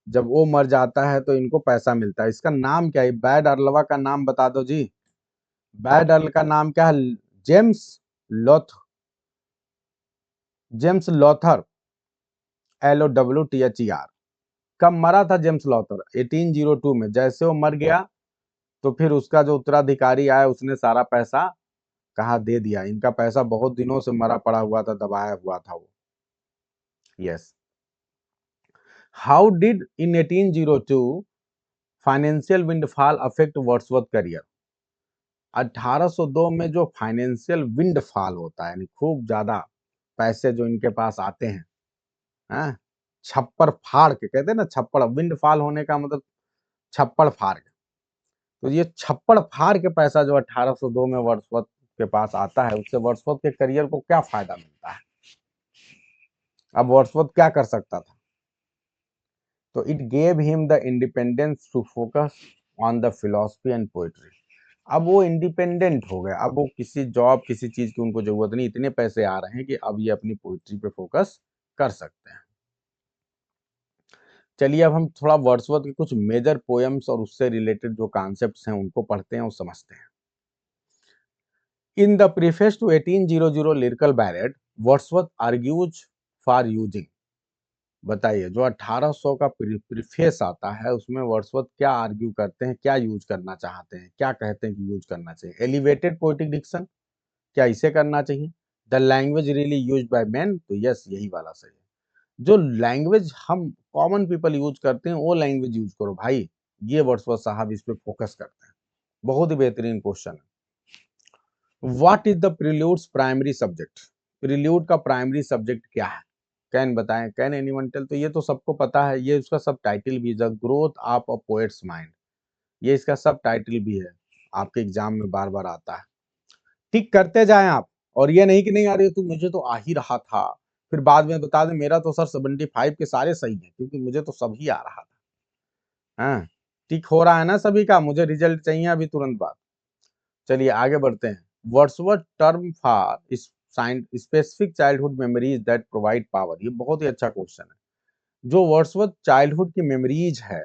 जब वो मर जाता है तो इनको पैसा मिलता है। इसका नाम क्या है, बैड अर्लवा का नाम बता दो जी। बैड अर्ल का नाम क्या है, जेम्स लॉथ, जेम्स लॉथर, LOWTHER। कब मरा था जेम्स लॉथर, 1802 में। जैसे वो मर गया तो फिर उसका जो उत्तराधिकारी आया उसने सारा पैसा कहा दे दिया। इनका पैसा बहुत दिनों से मरा पड़ा हुआ था, दबाया हुआ था वो। Yes. How did in 1802 financial windfall affect Wordsworth career. 1802 में जो फाइनेंशियल विंडफॉल होता है, यानी खूब ज्यादा पैसे जो इनके पास आते हैं, हाँ, छप्पर फाड़ के कहते हैं ना, छप्पड़, विंडफॉल होने का मतलब छप्पड़ फाड़ के। तो ये छप्पड़ फाड़ के पैसा जो 1802 में वर्ड्सवर्थ के पास आता है, उससे वर्ड्सवर्थ के करियर को क्या फायदा मिलता है। अब वर्ड्सवर्थ क्या कर सकता था, तो it gave him the independence to focus on the philosophy and poetry. अब वो इंडिपेंडेंट हो गए, अब वो किसी जॉब किसी चीज की उनको जरूरत नहीं, इतने पैसे आ रहे हैं कि अब ये अपनी पोइट्री पे फोकस कर सकते हैं। चलिए अब हम थोड़ा वर्ड्सवर्थ के कुछ मेजर पोएम्स और उससे रिलेटेड जो कॉन्सेप्ट्स हैं उनको पढ़ते हैं और समझते हैं। In the preface to 1800 lyrical ballad, Wordsworth argues for using. बताइए, जो 1800 का प्रीफेस आता है उसमें वर्ड्सवर्थ क्या आर्ग्यू करते हैं, क्या यूज करना चाहते हैं, क्या कहते हैं कि यूज करना चाहिए। एलिवेटेड पोएटिक डिक्शन, क्या इसे करना चाहिए। The language really use by man, तो यस यही वाला सही है। जो लैंग्वेज हम कॉमन पीपल यूज करते हैं वो लैंग्वेज यूज करो भाई, ये वर्ड्सवर्थ साहब इस पे फोकस करते हैं। बहुत ही बेहतरीन क्वेश्चन है। What is the prelude's primary subject. Prelude का प्राइमरी सब्जेक्ट क्या है, कैन बताएं, कैन एनीवन टेल। तो ये तो सबको पता है, ये उसका सब टाइटल भी, the growth of a poets mind, ये इसका सब टाइटल भी है, आपके एग्जाम में बार बार आता है। टिक करते जाएं आप, और ये नहीं कि नहीं आ रही तो मुझे तो आ ही रहा था, फिर बाद में बता दें मेरा तो सर 75 के सारे सही है क्योंकि मुझे तो सभी आ रहा था। हाँ, टिक हो रहा है ना सभी का, मुझे रिजल्ट चाहिए अभी तुरंत बाद। चलिए आगे बढ़ते हैं। Wordsworth term for specific childhood memories that provide power, ये बहुत ही अच्छा क्वेश्चन है। जो वर्ड्सवर्थ चाइल्डहुड की मेमोरीज है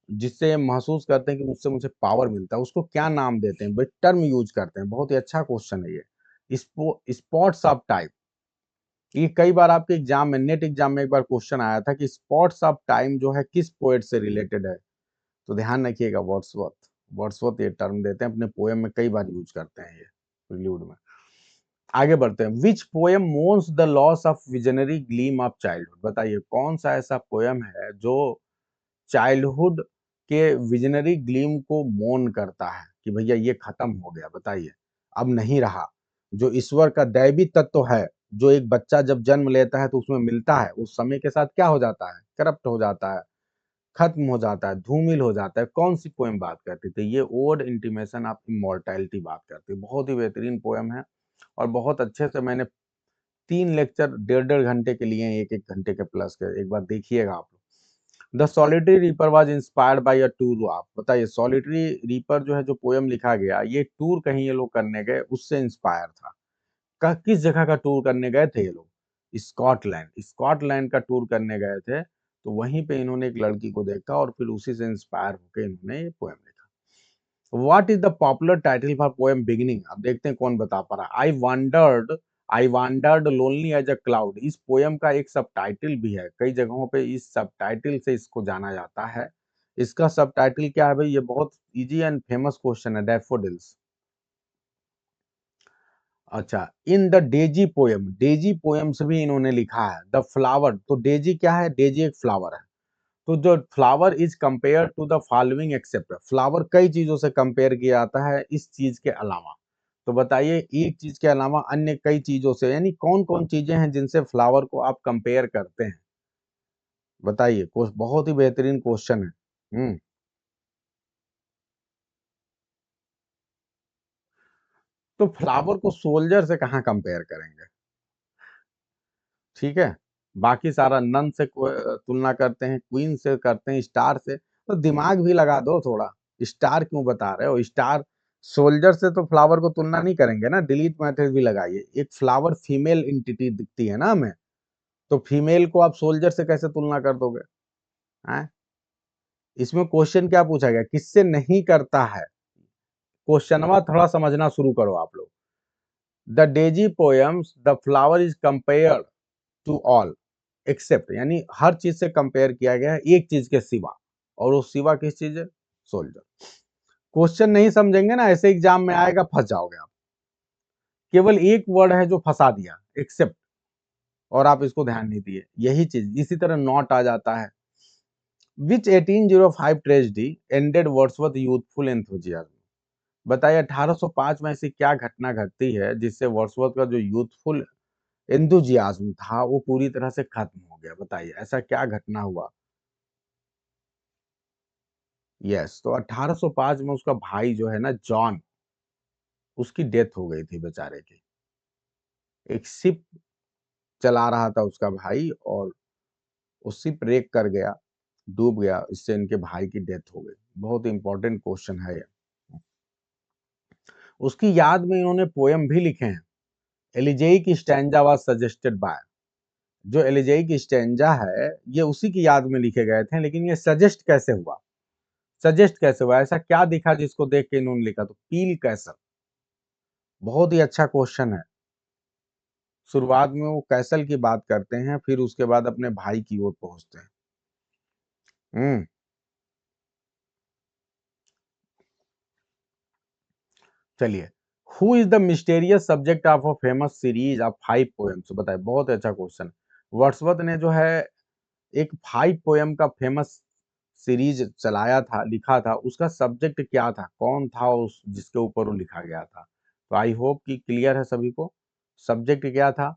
जिससे महसूस करते हैं कि मुझसे मुझे पावर मिलता है, उसको क्या नाम देते हैं, टर्म यूज करते हैं। बहुत ही अच्छा क्वेश्चन है ये। स्पॉट्स ऑफ टाइम, ये कई बार आपके एग्जाम में, नेट एग्जाम में एक बार क्वेश्चन आया था कि स्पॉट्स ऑफ टाइम जो है किस पोएट से रिलेटेड है। तो ध्यान रखिएगा, वर्ड्सवर्थ, वर्ड्सवर्थ ये टर्म देते हैं, अपने पोएम में कई बार यूज करते हैं ये प्रिल्यूड में। आगे बढ़ते हैं। Which poem mourns the loss of visionary gleam of childhood. बताइए कौन सा ऐसा पोएम है जो चाइल्डहुड के विजनरी ग्लीम को मोन करता है कि भैया ये खत्म हो गया, बताइए अब नहीं रहा। जो ईश्वर का दैवी तत्व है, जो एक बच्चा जब जन्म लेता है तो उसमें मिलता है, उस समय के साथ क्या हो जाता है, करप्ट हो जाता है, खत्म हो जाता है, धूमिल हो जाता है। कौन सी पोएम बात करती थी, ये ओड इंटीमेशन ऑफ इमोर्टैलिटी बात करती है। बहुत ही बेहतरीन पोएम है और बहुत अच्छे से मैंने 3 लेक्चर 1.5 घंटे के लिए, 1-1 घंटे के प्लस के, एक बार देखिएगा आप। The solitary reaper was inspired by a tour. आप बताइए, सॉलिटरी रीपर जो है, जो पोयम लिखा गया, ये टूर कहीं ये लोग करने गए, उससे इंस्पायर था। किस जगह का टूर करने गए थे ये लोग, स्कॉटलैंड, स्कॉटलैंड का टूर करने गए थे। तो वहीं पे इन्होंने एक लड़की को देखा और फिर उसी से इंस्पायर होकर इन्होंने ये पोएम लिखा। What is the popular title for poem beginning. अब देखते हैं कौन बता पा रहा है। I wondered I wandered lonely as a cloud, इस पोयम का एक सब टाइटल भी है, कई जगहों पे इस सब टाइटल से इसको जाना जाता है। इसका सब टाइटल क्या है भाई? ये बहुत इजी एंड फेमस क्वेश्चन है, डैफोडिल्स। अच्छा, in the Daisy poem, Daisy poems भी इन्होंने लिखा है। द फ्लावर, तो डेजी क्या है? डेजी एक फ्लावर है। तो जो flower is compare to the following except, flower कई चीजों से कंपेयर किया जाता है इस चीज के अलावा। तो बताइए एक चीज के अलावा अन्य कई चीजों से, यानी कौन कौन चीजें हैं जिनसे फ्लावर को आप कंपेयर करते हैं? बताइए, बहुत ही बेहतरीन क्वेश्चन है। तो फ्लावर को सोल्जर से कहाँ कंपेयर करेंगे? ठीक है, बाकी सारा नन से तुलना करते हैं, क्वीन से करते हैं, स्टार से। तो दिमाग भी लगा दो थोड़ा, स्टार क्यों बता रहे हो? स्टार सोल्जर से तो फ्लावर को तुलना नहीं करेंगे ना, डिलीट मेथड भी लगाइए। एक फ्लावर फीमेल इंटिटी दिखती है ना हमें, तो फीमेल को आप सोल्जर से कैसे तुलना कर दोगे? हैं? इसमें क्वेश्चन क्या पूछा गया, किससे नहीं करता है? क्वेश्चनवा थोड़ा समझना शुरू करो आप लोग। The daisy poems the flower is compared to all except, यानी हर चीज से कंपेयर किया गया है एक चीज के सिवा, और वो सिवा किस चीज है? सोल्जर। क्वेश्चन नहीं समझेंगे ना, ऐसे एग्जाम में आएगा, फंस जाओगे आप। केवल एक वर्ड है जो फंसा दिया, एक्सेप्ट, और आप इसको ध्यान नहीं दिए। यही चीज इसी तरह नॉट आ जाता है। विच 1805 tragedy ended Wordsworth youthful enthusiasm, बताइए 1805 में ऐसी क्या घटना घटती है जिससे वर्ड्सवर्थ का जो यूथफुल एंथुजियाज्म था वो पूरी तरह से खत्म हो गया? बताइए ऐसा क्या घटना हुआ? यस, तो 1805 में उसका भाई जो है ना, जॉन, उसकी डेथ हो गई थी बेचारे की। एक शिप चला रहा था उसका भाई, और वो शिप रेक कर गया, डूब गया, इससे इनके भाई की डेथ हो गई। बहुत इंपॉर्टेंट क्वेश्चन है ये। उसकी याद में इन्होंने पोयम भी लिखे हैं। एलिजेइक स्टैंजा वाज सजेस्टेड बाय, जो एलिजेइक स्टैंजा है ये उसी की याद में लिखे गए थे, लेकिन ये सजेस्ट कैसे हुआ? सजेस्ट कैसे हुआ? ऐसा क्या दिखा जिसको देख के इन्होंने लिखा? तो पील कैसल, बहुत ही अच्छा क्वेश्चन है। शुरुआत में वो कैसल की बात करते हैं, फिर उसके बाद अपने भाई की ओर पहुंचते हैं। हम्म चलिए, who is the mysterious subject of a famous series of 5 poems, बताए। बहुत अच्छा क्वेश्चन। वर्ड्सवर्थ ने जो है एक 5 पोएम का फेमस सीरीज चलाया था, लिखा था, उसका सब्जेक्ट क्या था? कौन था उस जिसके ऊपर वो लिखा गया था? तो आई होप कि क्लियर है सभी को। सब्जेक्ट क्या था?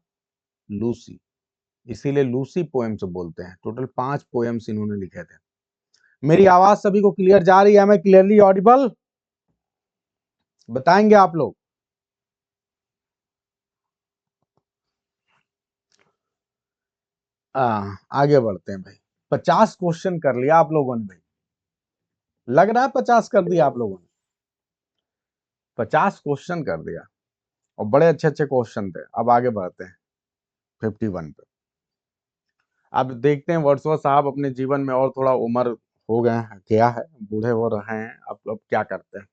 लूसी। इसीलिए लूसी पोएम्स बोलते हैं। टोटल 5 पोएम्स इन्होंने लिखे थे। मेरी आवाज सभी को क्लियर जा रही है? मैं क्लियरली ऑडिबल? बताएंगे आप लोग? आगे बढ़ते हैं भाई। 50 क्वेश्चन कर लिया आप लोगों ने भाई, लग रहा है 50 कर दिया आप लोगों ने। 50 क्वेश्चन कर दिया, और बड़े अच्छे अच्छे क्वेश्चन थे। अब आगे बढ़ते हैं 51 पे। अब देखते हैं वर्ड्सवर्थ साहब अपने जीवन में और थोड़ा उम्र हो गए हैं, क्या है, बूढ़े हो रहे हैं, अब क्या करते हैं।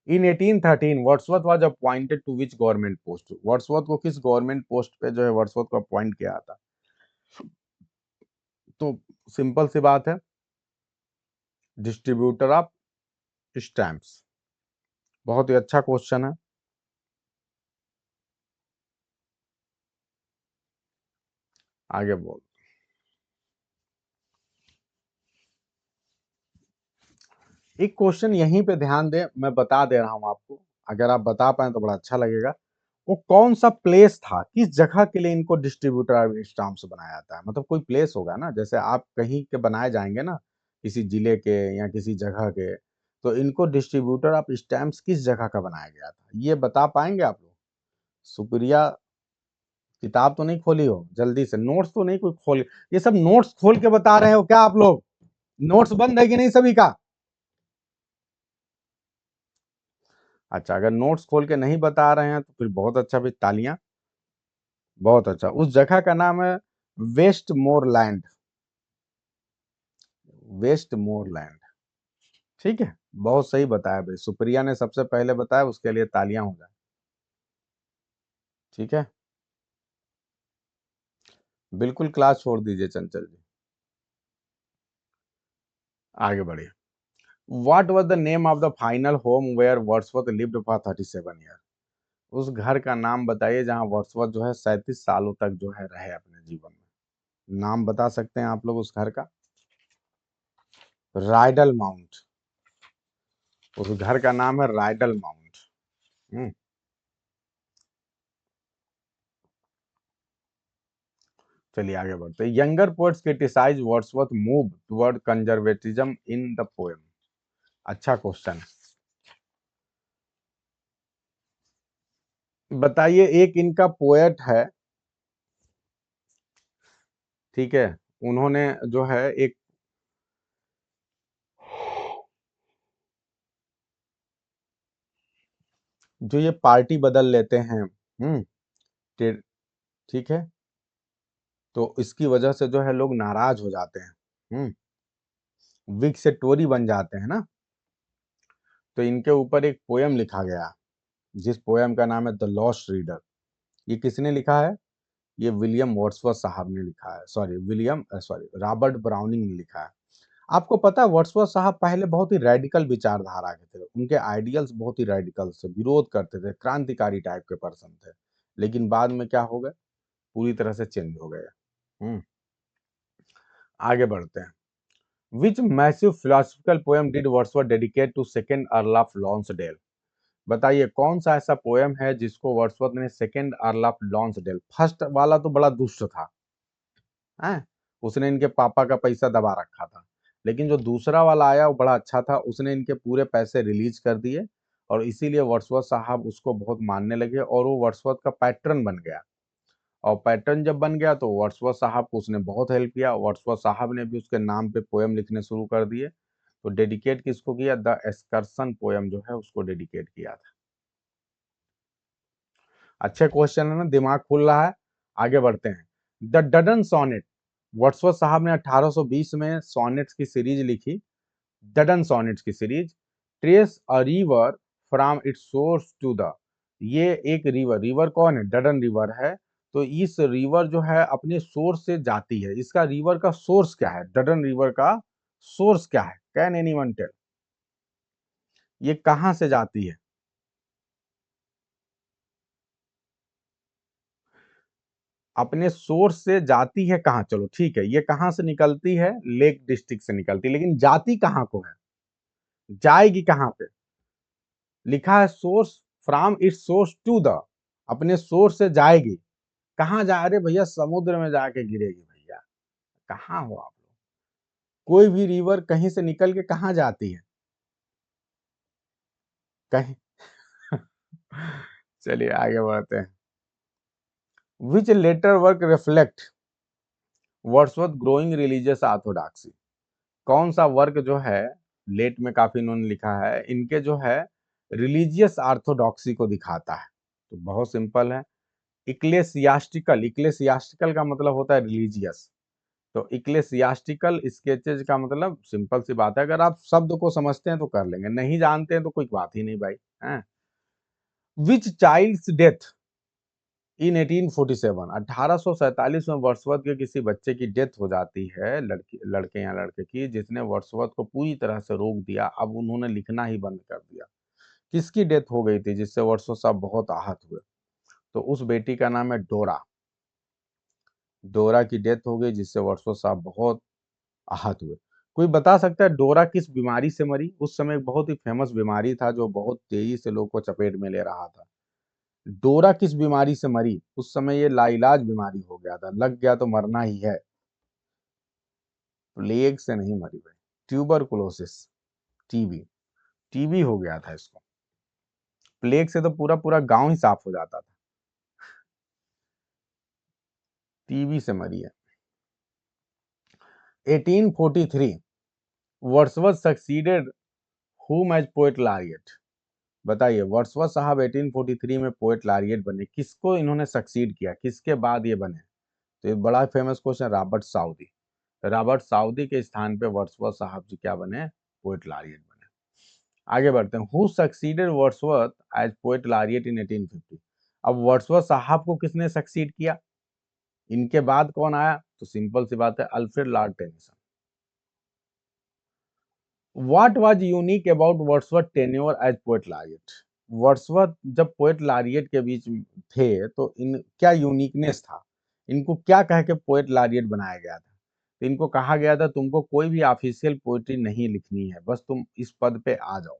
In 1813 Wordsworth was appointed to which government post, Wordsworth को किस गवर्नमेंट पोस्ट पे जो है वर्ड्सवर्थ को अपॉइंट किया था? तो सिंपल सी बात है, डिस्ट्रीब्यूटर ऑफ स्टैम्प्स। बहुत ही अच्छा क्वेश्चन है। आगे बोल। एक क्वेश्चन यहीं पे ध्यान दें, मैं बता दे रहा हूं आपको, अगर आप बता पाए तो बड़ा अच्छा लगेगा। वो कौन सा प्लेस था, किस जगह के लिए इनको डिस्ट्रीब्यूटर ऑफ स्टाम्प्स बनाया जाता है? मतलब कोई प्लेस होगा ना, जैसे आप कहीं के बनाए जाएंगे ना, किसी जिले के या किसी जगह के, तो इनको डिस्ट्रीब्यूटर ऑफ स्टैम्प्स किस जगह का बनाया गया था, ये बता पाएंगे आप लोग? सुप्रिया, किताब तो नहीं खोली हो? जल्दी से, नोट्स तो नहीं कोई खोल, ये सब नोट्स खोल के बता रहे हो क्या आप लोग? नोट्स बंद है कि नहीं सभी का? अच्छा, अगर नोट्स खोल के नहीं बता रहे हैं तो फिर बहुत अच्छा, फिर तालियां। बहुत अच्छा। उस जगह का नाम है वेस्ट मोरलैंड, वेस्ट मोरलैंड। ठीक है, बहुत सही बताया भाई, सुप्रिया ने सबसे पहले बताया, उसके लिए तालियां हो जाए। ठीक है, बिल्कुल क्लास छोड़ दीजिए चंचल जी, आगे बढ़िए। What was the name of the final home where Wordsworth lived for 37 year? उस घर का नाम बताइए जहां वर्ड्सवर्थ जो है 37 सालों तक जो है रहे अपने जीवन में। नाम बता सकते हैं आप लोग उस घर का? Rydal mount. उस घर का नाम है राइडल माउंट। हम्म, चलिए आगे बढ़ते हैं। Younger poets criticise Wordsworth move toward conservatism in the poem. अच्छा क्वेश्चन है, बताइए। एक इनका पोएट है, ठीक है, उन्होंने जो है एक, जो ये पार्टी बदल लेते हैं, ठीक है, तो इसकी वजह से जो है लोग नाराज हो जाते हैं, विग से टोरी बन जाते हैं ना, तो इनके ऊपर एक पोयम लिखा गया, जिस पोयम का नाम है द लॉस्ट रीडर। ये किसने लिखा है? ये विलियम वर्ड्सवर्थ साहब ने लिखा है, सॉरी रॉबर्ट ब्राउनिंग ने लिखा है। आपको पता है वर्ड्सवर्थ साहब पहले बहुत ही रेडिकल विचारधारा के थे, उनके आइडियल्स बहुत ही रेडिकल से विरोध करते थे, क्रांतिकारी टाइप के पर्सन थे, लेकिन बाद में क्या हो गए, पूरी तरह से चेंज हो गए। हम्म, आगे बढ़ते हैं। Which massive philosophical poem did Wordsworth dedicate to second earl of Lonsdale? बताइए कौन सा ऐसा पोएम है जिसको वर्ड्सवर्थ ने second earl of Lonsdale, first वाला तो बड़ा दुष्ट था, हैं? उसने इनके पापा का पैसा दबा रखा था, लेकिन जो दूसरा वाला आया वो बड़ा अच्छा था, उसने इनके पूरे पैसे रिलीज कर दिए, और इसीलिए वर्ड्सवर्थ साहब उसको बहुत मानने लगे, और वो वर्ड्सवर्थ का पैटर्न बन गया। और पैटर्न जब बन गया तो वर्ड्सवर्थ साहब को उसने बहुत हेल्प किया, वर्ड्सवर्थ साहब ने भी उसके नाम पे पोएम लिखने शुरू कर दिए। तो डेडिकेट किसको किया? द एस्कर्सन पोएम जो है उसको डेडिकेट किया था। अच्छे क्वेश्चन है ना, दिमाग खुल रहा है। आगे बढ़ते हैं। द डडन सोनेट, वर्ड्सवर्थ साहब ने 1820 में सोनेट्स की सीरीज लिखी, डडन सोनेट्स की series. Trace a river from its source to the, ये एक रिवर, रिवर कौन है? डडन रिवर है। तो इस रिवर जो है अपने सोर्स से जाती है, इसका रिवर का सोर्स क्या है? डडन रिवर का सोर्स क्या है? Can anyone tell? ये कहां से जाती है? अपने सोर्स से जाती है कहाँ? चलो ठीक है, ये कहां से निकलती है? लेक डिस्ट्रिक्ट से निकलती है, लेकिन जाती कहां को है? जाएगी कहां पे? लिखा है source, from its source to the, अपने सोर्स से जाएगी। कहां जा रहे भैया? समुद्र में जाके गिरेगी भैया। कहाँ हो आप लोग? कोई भी रिवर कहीं से निकल के कहाँ जाती है? कहीं। चलिए आगे बढ़ते हैं। Which later work reflect Wordsworth growing religious orthodoxy? कौन सा वर्क जो है, लेट में काफी इन्होंने लिखा है, इनके जो है रिलीजियस ऑर्थोडॉक्सी को दिखाता है? तो बहुत सिंपल है, इक्लेसियास्टिकल, इक्लेसियास्टिकल का मतलब होता है रिलीजियस, तो इक्लेसियास्टिकल स्केचेज का मतलब सिंपल सी बात है, अगर आप शब्द को समझते हैं तो कर लेंगे, नहीं जानते हैं तो कोई बात ही नहीं भाई, हैं? विच चाइल्ड्स डेथ इन 1847, 1847 में वर्ड्सवर्थ के किसी बच्चे की डेथ हो जाती है, लड़की, लड़के या लड़के की, जिसने वर्ड्सवर्थ को पूरी तरह से रोक दिया, अब उन्होंने लिखना ही बंद कर दिया। किसकी डेथ हो गई थी जिससे वर्ड्सवर्थ साहब बहुत आहत हुए? तो उस बेटी का नाम है डोरा। डोरा की डेथ हो गई जिससे वर्ड्सवर्थ साहब बहुत आहत हुए। कोई बता सकता है डोरा किस बीमारी से मरी? उस समय एक बहुत ही फेमस बीमारी था जो बहुत तेजी से लोग को चपेट में ले रहा था। डोरा किस बीमारी से मरी? उस समय ये लाइलाज बीमारी हो गया था, लग गया तो मरना ही है। प्लेग से नहीं मरी भाई, ट्यूबरकुलोसिस, टीबी, टीबी हो गया था इसको। प्लेग से तो पूरा पूरा गांव ही साफ हो जाता था, टीबी से मरी है। 1843 Wordsworth succeeded whom as poet laureate? बताइए, वर्ड्सवर्थ साहब 1843 में पोएट लॉरिएट बने, किसको इन्होंने सक्सीड किया, किसके बाद ये बने? तो ये बड़ा famous question, Robert Southey. Robert Southey के स्थान पे वर्ड्सवर्थ साहब जी क्या बने? पोएट लॉरिएट बने। आगे बढ़ते हैं। Who succeeded Wordsworth as poet laureate in 1850? अब वर्ड्सवर्थ साहब को किसने सक्सीड किया, इनके बाद कौन आया, तो सिंपल सी बात है Alfred Lord Tennyson. What was unique about Wordsworth tenure as poet laureate, Wordsworth जब पोएट लॉरिएट के बीच में थे तो इन क्या यूनिकनेस था, इनको क्या कह के पोएट लॉरिएट बनाया गया था, तो इनको कहा गया था तुमको कोई भी ऑफिशियल पोएट्री नहीं लिखनी है, बस तुम इस पद पे आ जाओ।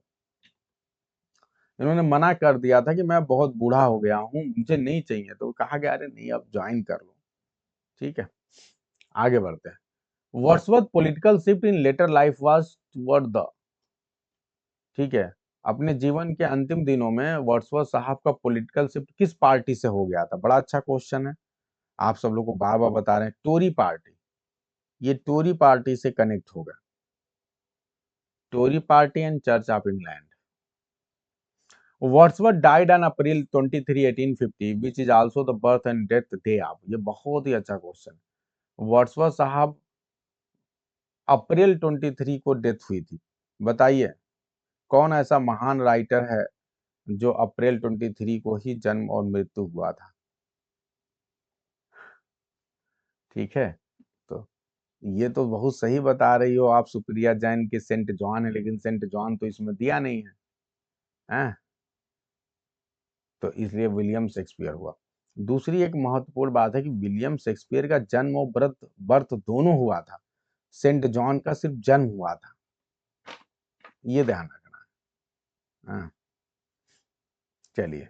इन्होंने मना कर दिया था कि मैं बहुत बूढ़ा हो गया हूँ, मुझे नहीं चाहिए, तो कहा गया अरे नहीं अब ज्वाइन कर लो। ठीक है, आगे बढ़ते हैं। Wordsworth political shift in later life was toward the, ठीक है, अपने जीवन के अंतिम दिनों में वर्ड्सवर्थ साहब का पॉलिटिकल शिफ्ट किस पार्टी से हो गया था, बड़ा अच्छा क्वेश्चन है, आप सब लोग को बार बार बता रहे हैं, टोरी पार्टी, ये टोरी पार्टी से कनेक्ट हो गया, Tory party and Church of England. Wordsworth died on April 23 1850 which is also the birth and death day of, ये बहुत ही अच्छा क्वेश्चन, वर्ड्सवर्थ साहब अप्रैल 23 को डेथ हुई थी, बताइए कौन ऐसा महान राइटर है जो अप्रैल 23 को ही जन्म और मृत्यु हुआ था। ठीक है, तो ये तो बहुत सही बता रही हो आप सुप्रिया जैन की सेंट जॉन है, लेकिन सेंट जॉन तो इसमें दिया नहीं है, हैं? तो इसलिए विलियम शेक्सपियर हुआ। दूसरी एक महत्वपूर्ण बात है कि विलियम शेक्सपियर का जन्म और बर्थ बर्थ दोनों हुआ था, सेंट जॉन का सिर्फ जन्म हुआ था, ये ध्यान रखना है। हाँ, चलिए,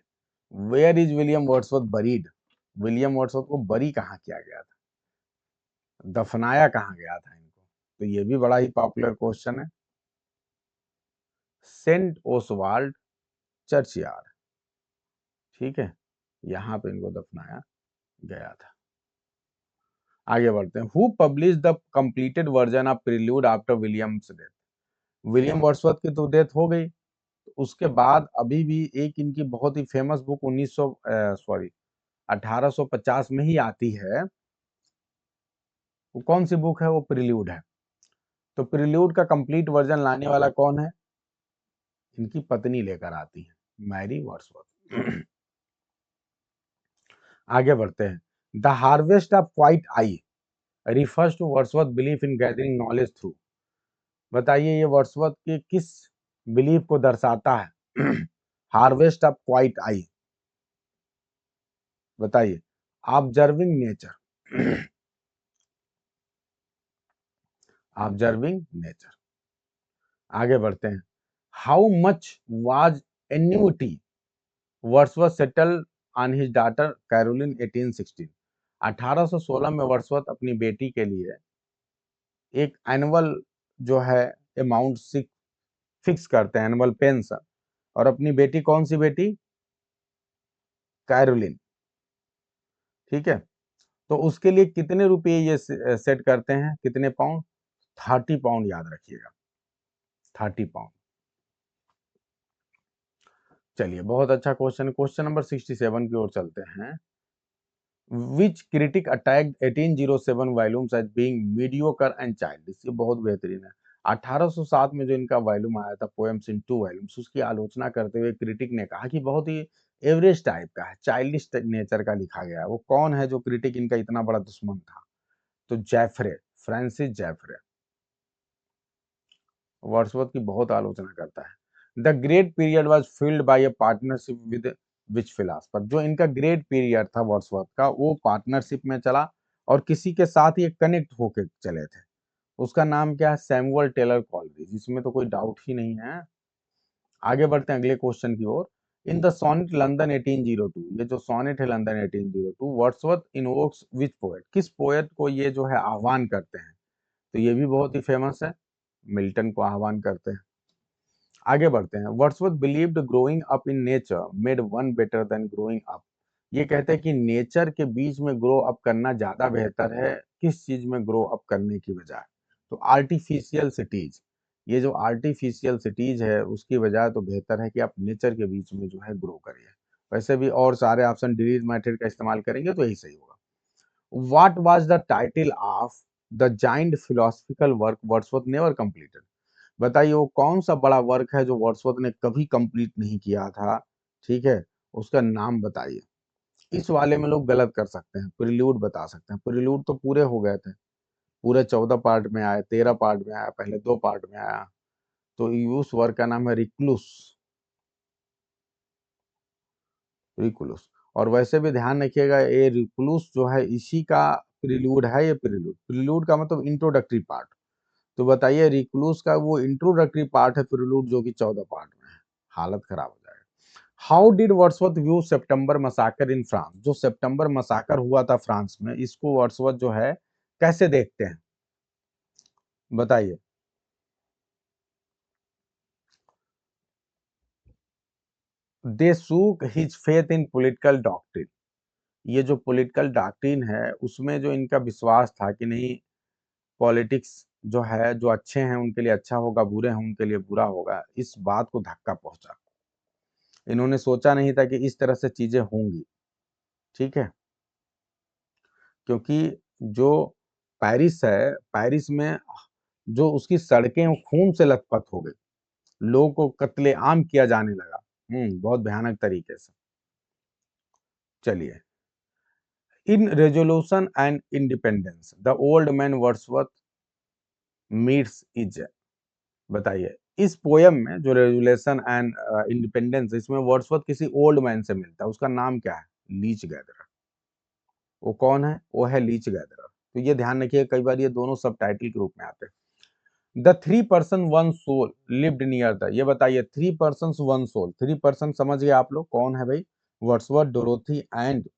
where is William Wordsworth buried, William Wordsworth को बरी कहाँ किया गया था, दफनाया कहाँ गया था इनको, तो ये भी बड़ा ही पॉपुलर क्वेश्चन है, सेंट ओसवाल्ड चर्चयार्ड, ठीक है, यहाँ पे इनको दफनाया गया था। आगे बढ़ते हैं, who publish the completed version of prelude after Williams death, William Wordsworth की तो डेथ हो गई, उसके बाद अभी भी एक इनकी बहुत ही फेमस बुक 1850 में ही आती है, वो कौन सी बुक है, वो प्रील्यूड है। तो प्रील्यूड का कंप्लीट वर्जन लाने वाला कौन है, इनकी पत्नी लेकर आती है, मैरी वर्ड्सवर्थ। आगे बढ़ते हैं, the harvest of quiet eye refers to Wordsworth belief in gathering knowledge through, बताइए ये वर्ड्सवर्थ के किस बिलीफ को दर्शाता है। हार्वेस्ट ऑफ क्वाइट आई, बताइए, ऑब्जर्विंग नेचर, ऑब्जर्विंग नेचर। आगे बढ़ते हैं, how much was annuity Wordsworth settle on his daughter Caroline 1816, 1816 में वर्ड्सवर्थ अपनी बेटी के लिए एक एनुअल जो है अमाउंट फिक्स करते हैं, एनुअल पेंशन, और अपनी बेटी कौन सी बेटी, कैरोलिन, ठीक है, तो उसके लिए कितने रुपए ये सेट करते हैं, कितने पाउंड, 30 पाउंड, याद रखिएगा 30 पाउंड। चलिए, बहुत अच्छा क्वेश्चन, क्वेश्चन नंबर 67 की ओर चलते हैं, which critic attacked 1807 volumes as being mediocre and childish, ये बहुत बेहतरीन है, 1807 में जो इनका वॉल्यूम आया था पोएम्स इन टू वॉल्यूम्स, उसकी आलोचना करते हुए क्रिटिक ने कहा कि बहुत ही एवरेज टाइप का है, चाइल्डिश नेचर का लिखा गया है। वो कौन है जो क्रिटिक इनका इतना बड़ा दुश्मन था, तो जैफरे, फ्रांसिस जैफरे, वर्ड्सवर्थ की बहुत आलोचना करता है। The great period was filled by a partnership with which philosopher, जो इनका ग्रेट पीरियड था वर्ड्सवर्थ का, वो पार्टनरशिप में चला और किसी के साथ ये कनेक्ट होके चले थे, उसका नाम क्या है, सैमुअल टेलर कॉलरिज, इसमें तो कोई डाउट ही नहीं है। आगे बढ़ते हैं अगले क्वेश्चन की ओर, इन द सोनेट लंदन 1802, ये जो सोनेट है लंदन 1802, वर्ड्सवर्थ इनवोक्स विच पोएट, किस पोएट को ये जो है आह्वान करते हैं, तो ये भी बहुत ही फेमस है, मिल्टन को आह्वान करते हैं। आगे बढ़ते हैं, Wordsworth believed growing up in nature made one better than growing up, ये कहते हैं कि नेचर के बीच में ग्रो अप करना ज्यादा बेहतर है किस चीज में ग्रो अप करने की बजाय, तो आर्टिफिशियल सिटीज, ये जो आर्टिफिशियल सिटीज है उसकी बजाय तो बेहतर है कि आप नेचर के बीच में जो है ग्रो करिए। वैसे भी और सारे ऑप्शन डिलीट मेथड का इस्तेमाल करेंगे तो यही सही होगा। What was the title of the giant philosophical work Wordsworth never completed, बताइए वो कौन सा बड़ा वर्क है जो वर्ड्सवर्थ ने कभी कंप्लीट नहीं किया था, ठीक है, उसका नाम बताइए। इस वाले में लोग गलत कर सकते हैं, प्रिल्यूड बता सकते हैं। प्रिल्यूड तो पूरे हो गए थे, पूरे 14 पार्ट में आए, 13 पार्ट में आया, पहले 2 पार्ट में आया। तो उस वर्क का नाम है रिक्लुस, रिकुलुस। और वैसे भी ध्यान रखिएगा, ये रिकुलुस जो है इसी का प्रिल्यूड है। ये प्रिल्यूड, प्रिल्यूड का मतलब इंट्रोडक्टरी पार्ट। तो बताइए रिकुलुस का वो इंट्रोडक्टरी पार्ट है प्रिल्यूड, जो कि 14 पार्ट में है। हालत खराब हो जाएगा। How did Wordsworth view September massacre in France? जो सितंबर मसाकर हुआ था फ्रांस में, इसको वर्ड्सवर्थ जो है कैसे देखते हैं, बताइए। They shook his faith in political doctrine. ये जो पॉलिटिकल डॉक्ट्रिन है उसमें जो इनका विश्वास था कि नहीं, पॉलिटिक्स जो है, जो अच्छे हैं उनके लिए अच्छा होगा, बुरे हैं उनके लिए बुरा होगा, इस बात को धक्का पहुंचा। इन्होंने सोचा नहीं था कि इस तरह से चीजें होंगी। ठीक है, क्योंकि जो पेरिस है, पेरिस में जो उसकी सड़कें वो खून से लथपथ हो गई, लोगों को कत्लेआम किया जाने लगा, बहुत भयानक तरीके से। चलिए, in resolution and independence the old man Wordsworth meets is, बताइए इस पोयम में जो रेजुलेशन एंड इंडिपेंडेंस, इसमें वर्ड्सवर्थ किसी ओल्ड मैन से मिलता है, उसका नाम क्या है? Leech gatherer. वो कौन है? वो है लीच गैदरर। तो ये ध्यान रखिए, कई बार ये दोनों सब टाइटल के रूप में आते हैं। The 3 person 1 soul lived near the, ये बताइए 3 पर्सन 1 सोल, 3 पर्सन समझ गए आप लोग कौन है भाई? Wordsworth, Dorothy and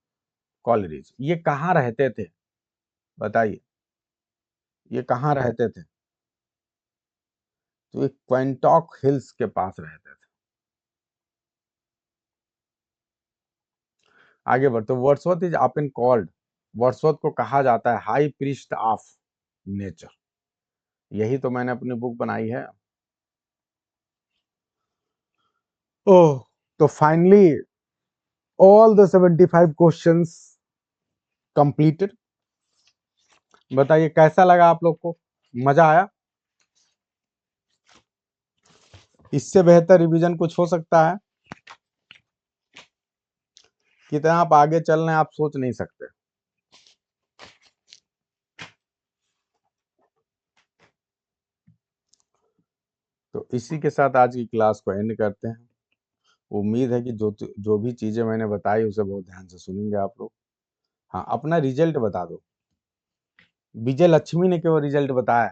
Coleridge. ये कहाँ रहते थे, बताइए, ये कहाँ रहते थे? तो ये क्वेंटॉक हिल्स के पास रहते थे। आगे बढ़ते, Wordsworth is often called, Wordsworth को कहा जाता है हाई प्रीस्ट ऑफ नेचर। यही तो मैंने अपनी बुक बनाई है। ओह, तो finally all the 75 questions completed. बताइए कैसा लगा आप लोग को, मजा आया? इससे बेहतर रिवीजन कुछ हो सकता है? कितना आप आगे चल रहे हैं आप सोच नहीं सकते। तो इसी के साथ आज की क्लास को एंड करते हैं। उम्मीद है कि जो जो भी चीजें मैंने बताई उसे बहुत ध्यान से सुनेंगे आप लोग। हाँ, अपना रिजल्ट बता दो। विजय लक्ष्मी ने केवल रिजल्ट बताया,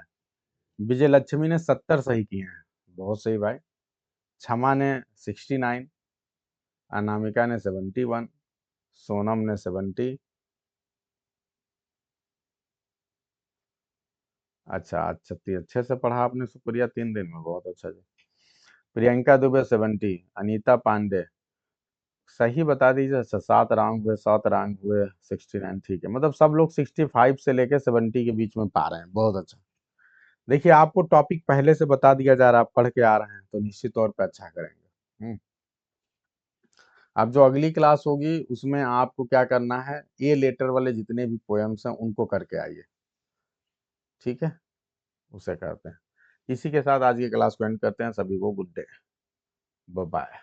विजय लक्ष्मी ने 70 सही किए हैं, बहुत सही भाई। क्षमा ने 69, अनामिका ने 71, सोनम ने 70। अच्छा अच्छा, अच्छे से पढ़ा आपने सुप्रिया 3 दिन में, बहुत अच्छा जी। प्रियंका दुबे 70, अनीता पांडे सही बता दीजिए। अच्छा, 7 रैंक हुए 69, ठीक है, मतलब सब लोग 65 से लेके 70 के बीच में पा रहे हैं, बहुत अच्छा। देखिए आपको टॉपिक पहले से बता दिया जा रहा है, आप पढ़ के आ रहे हैं तो निश्चित तौर पे अच्छा करेंगे। अब जो अगली क्लास होगी उसमें आपको क्या करना है, ए लेटर वाले जितने भी पोएम्स हैं उनको करके आइए, ठीक है, उसे करते हैं। इसी के साथ आज की क्लास को एंड करते हैं। सभी को गुड डे, बाय बाय।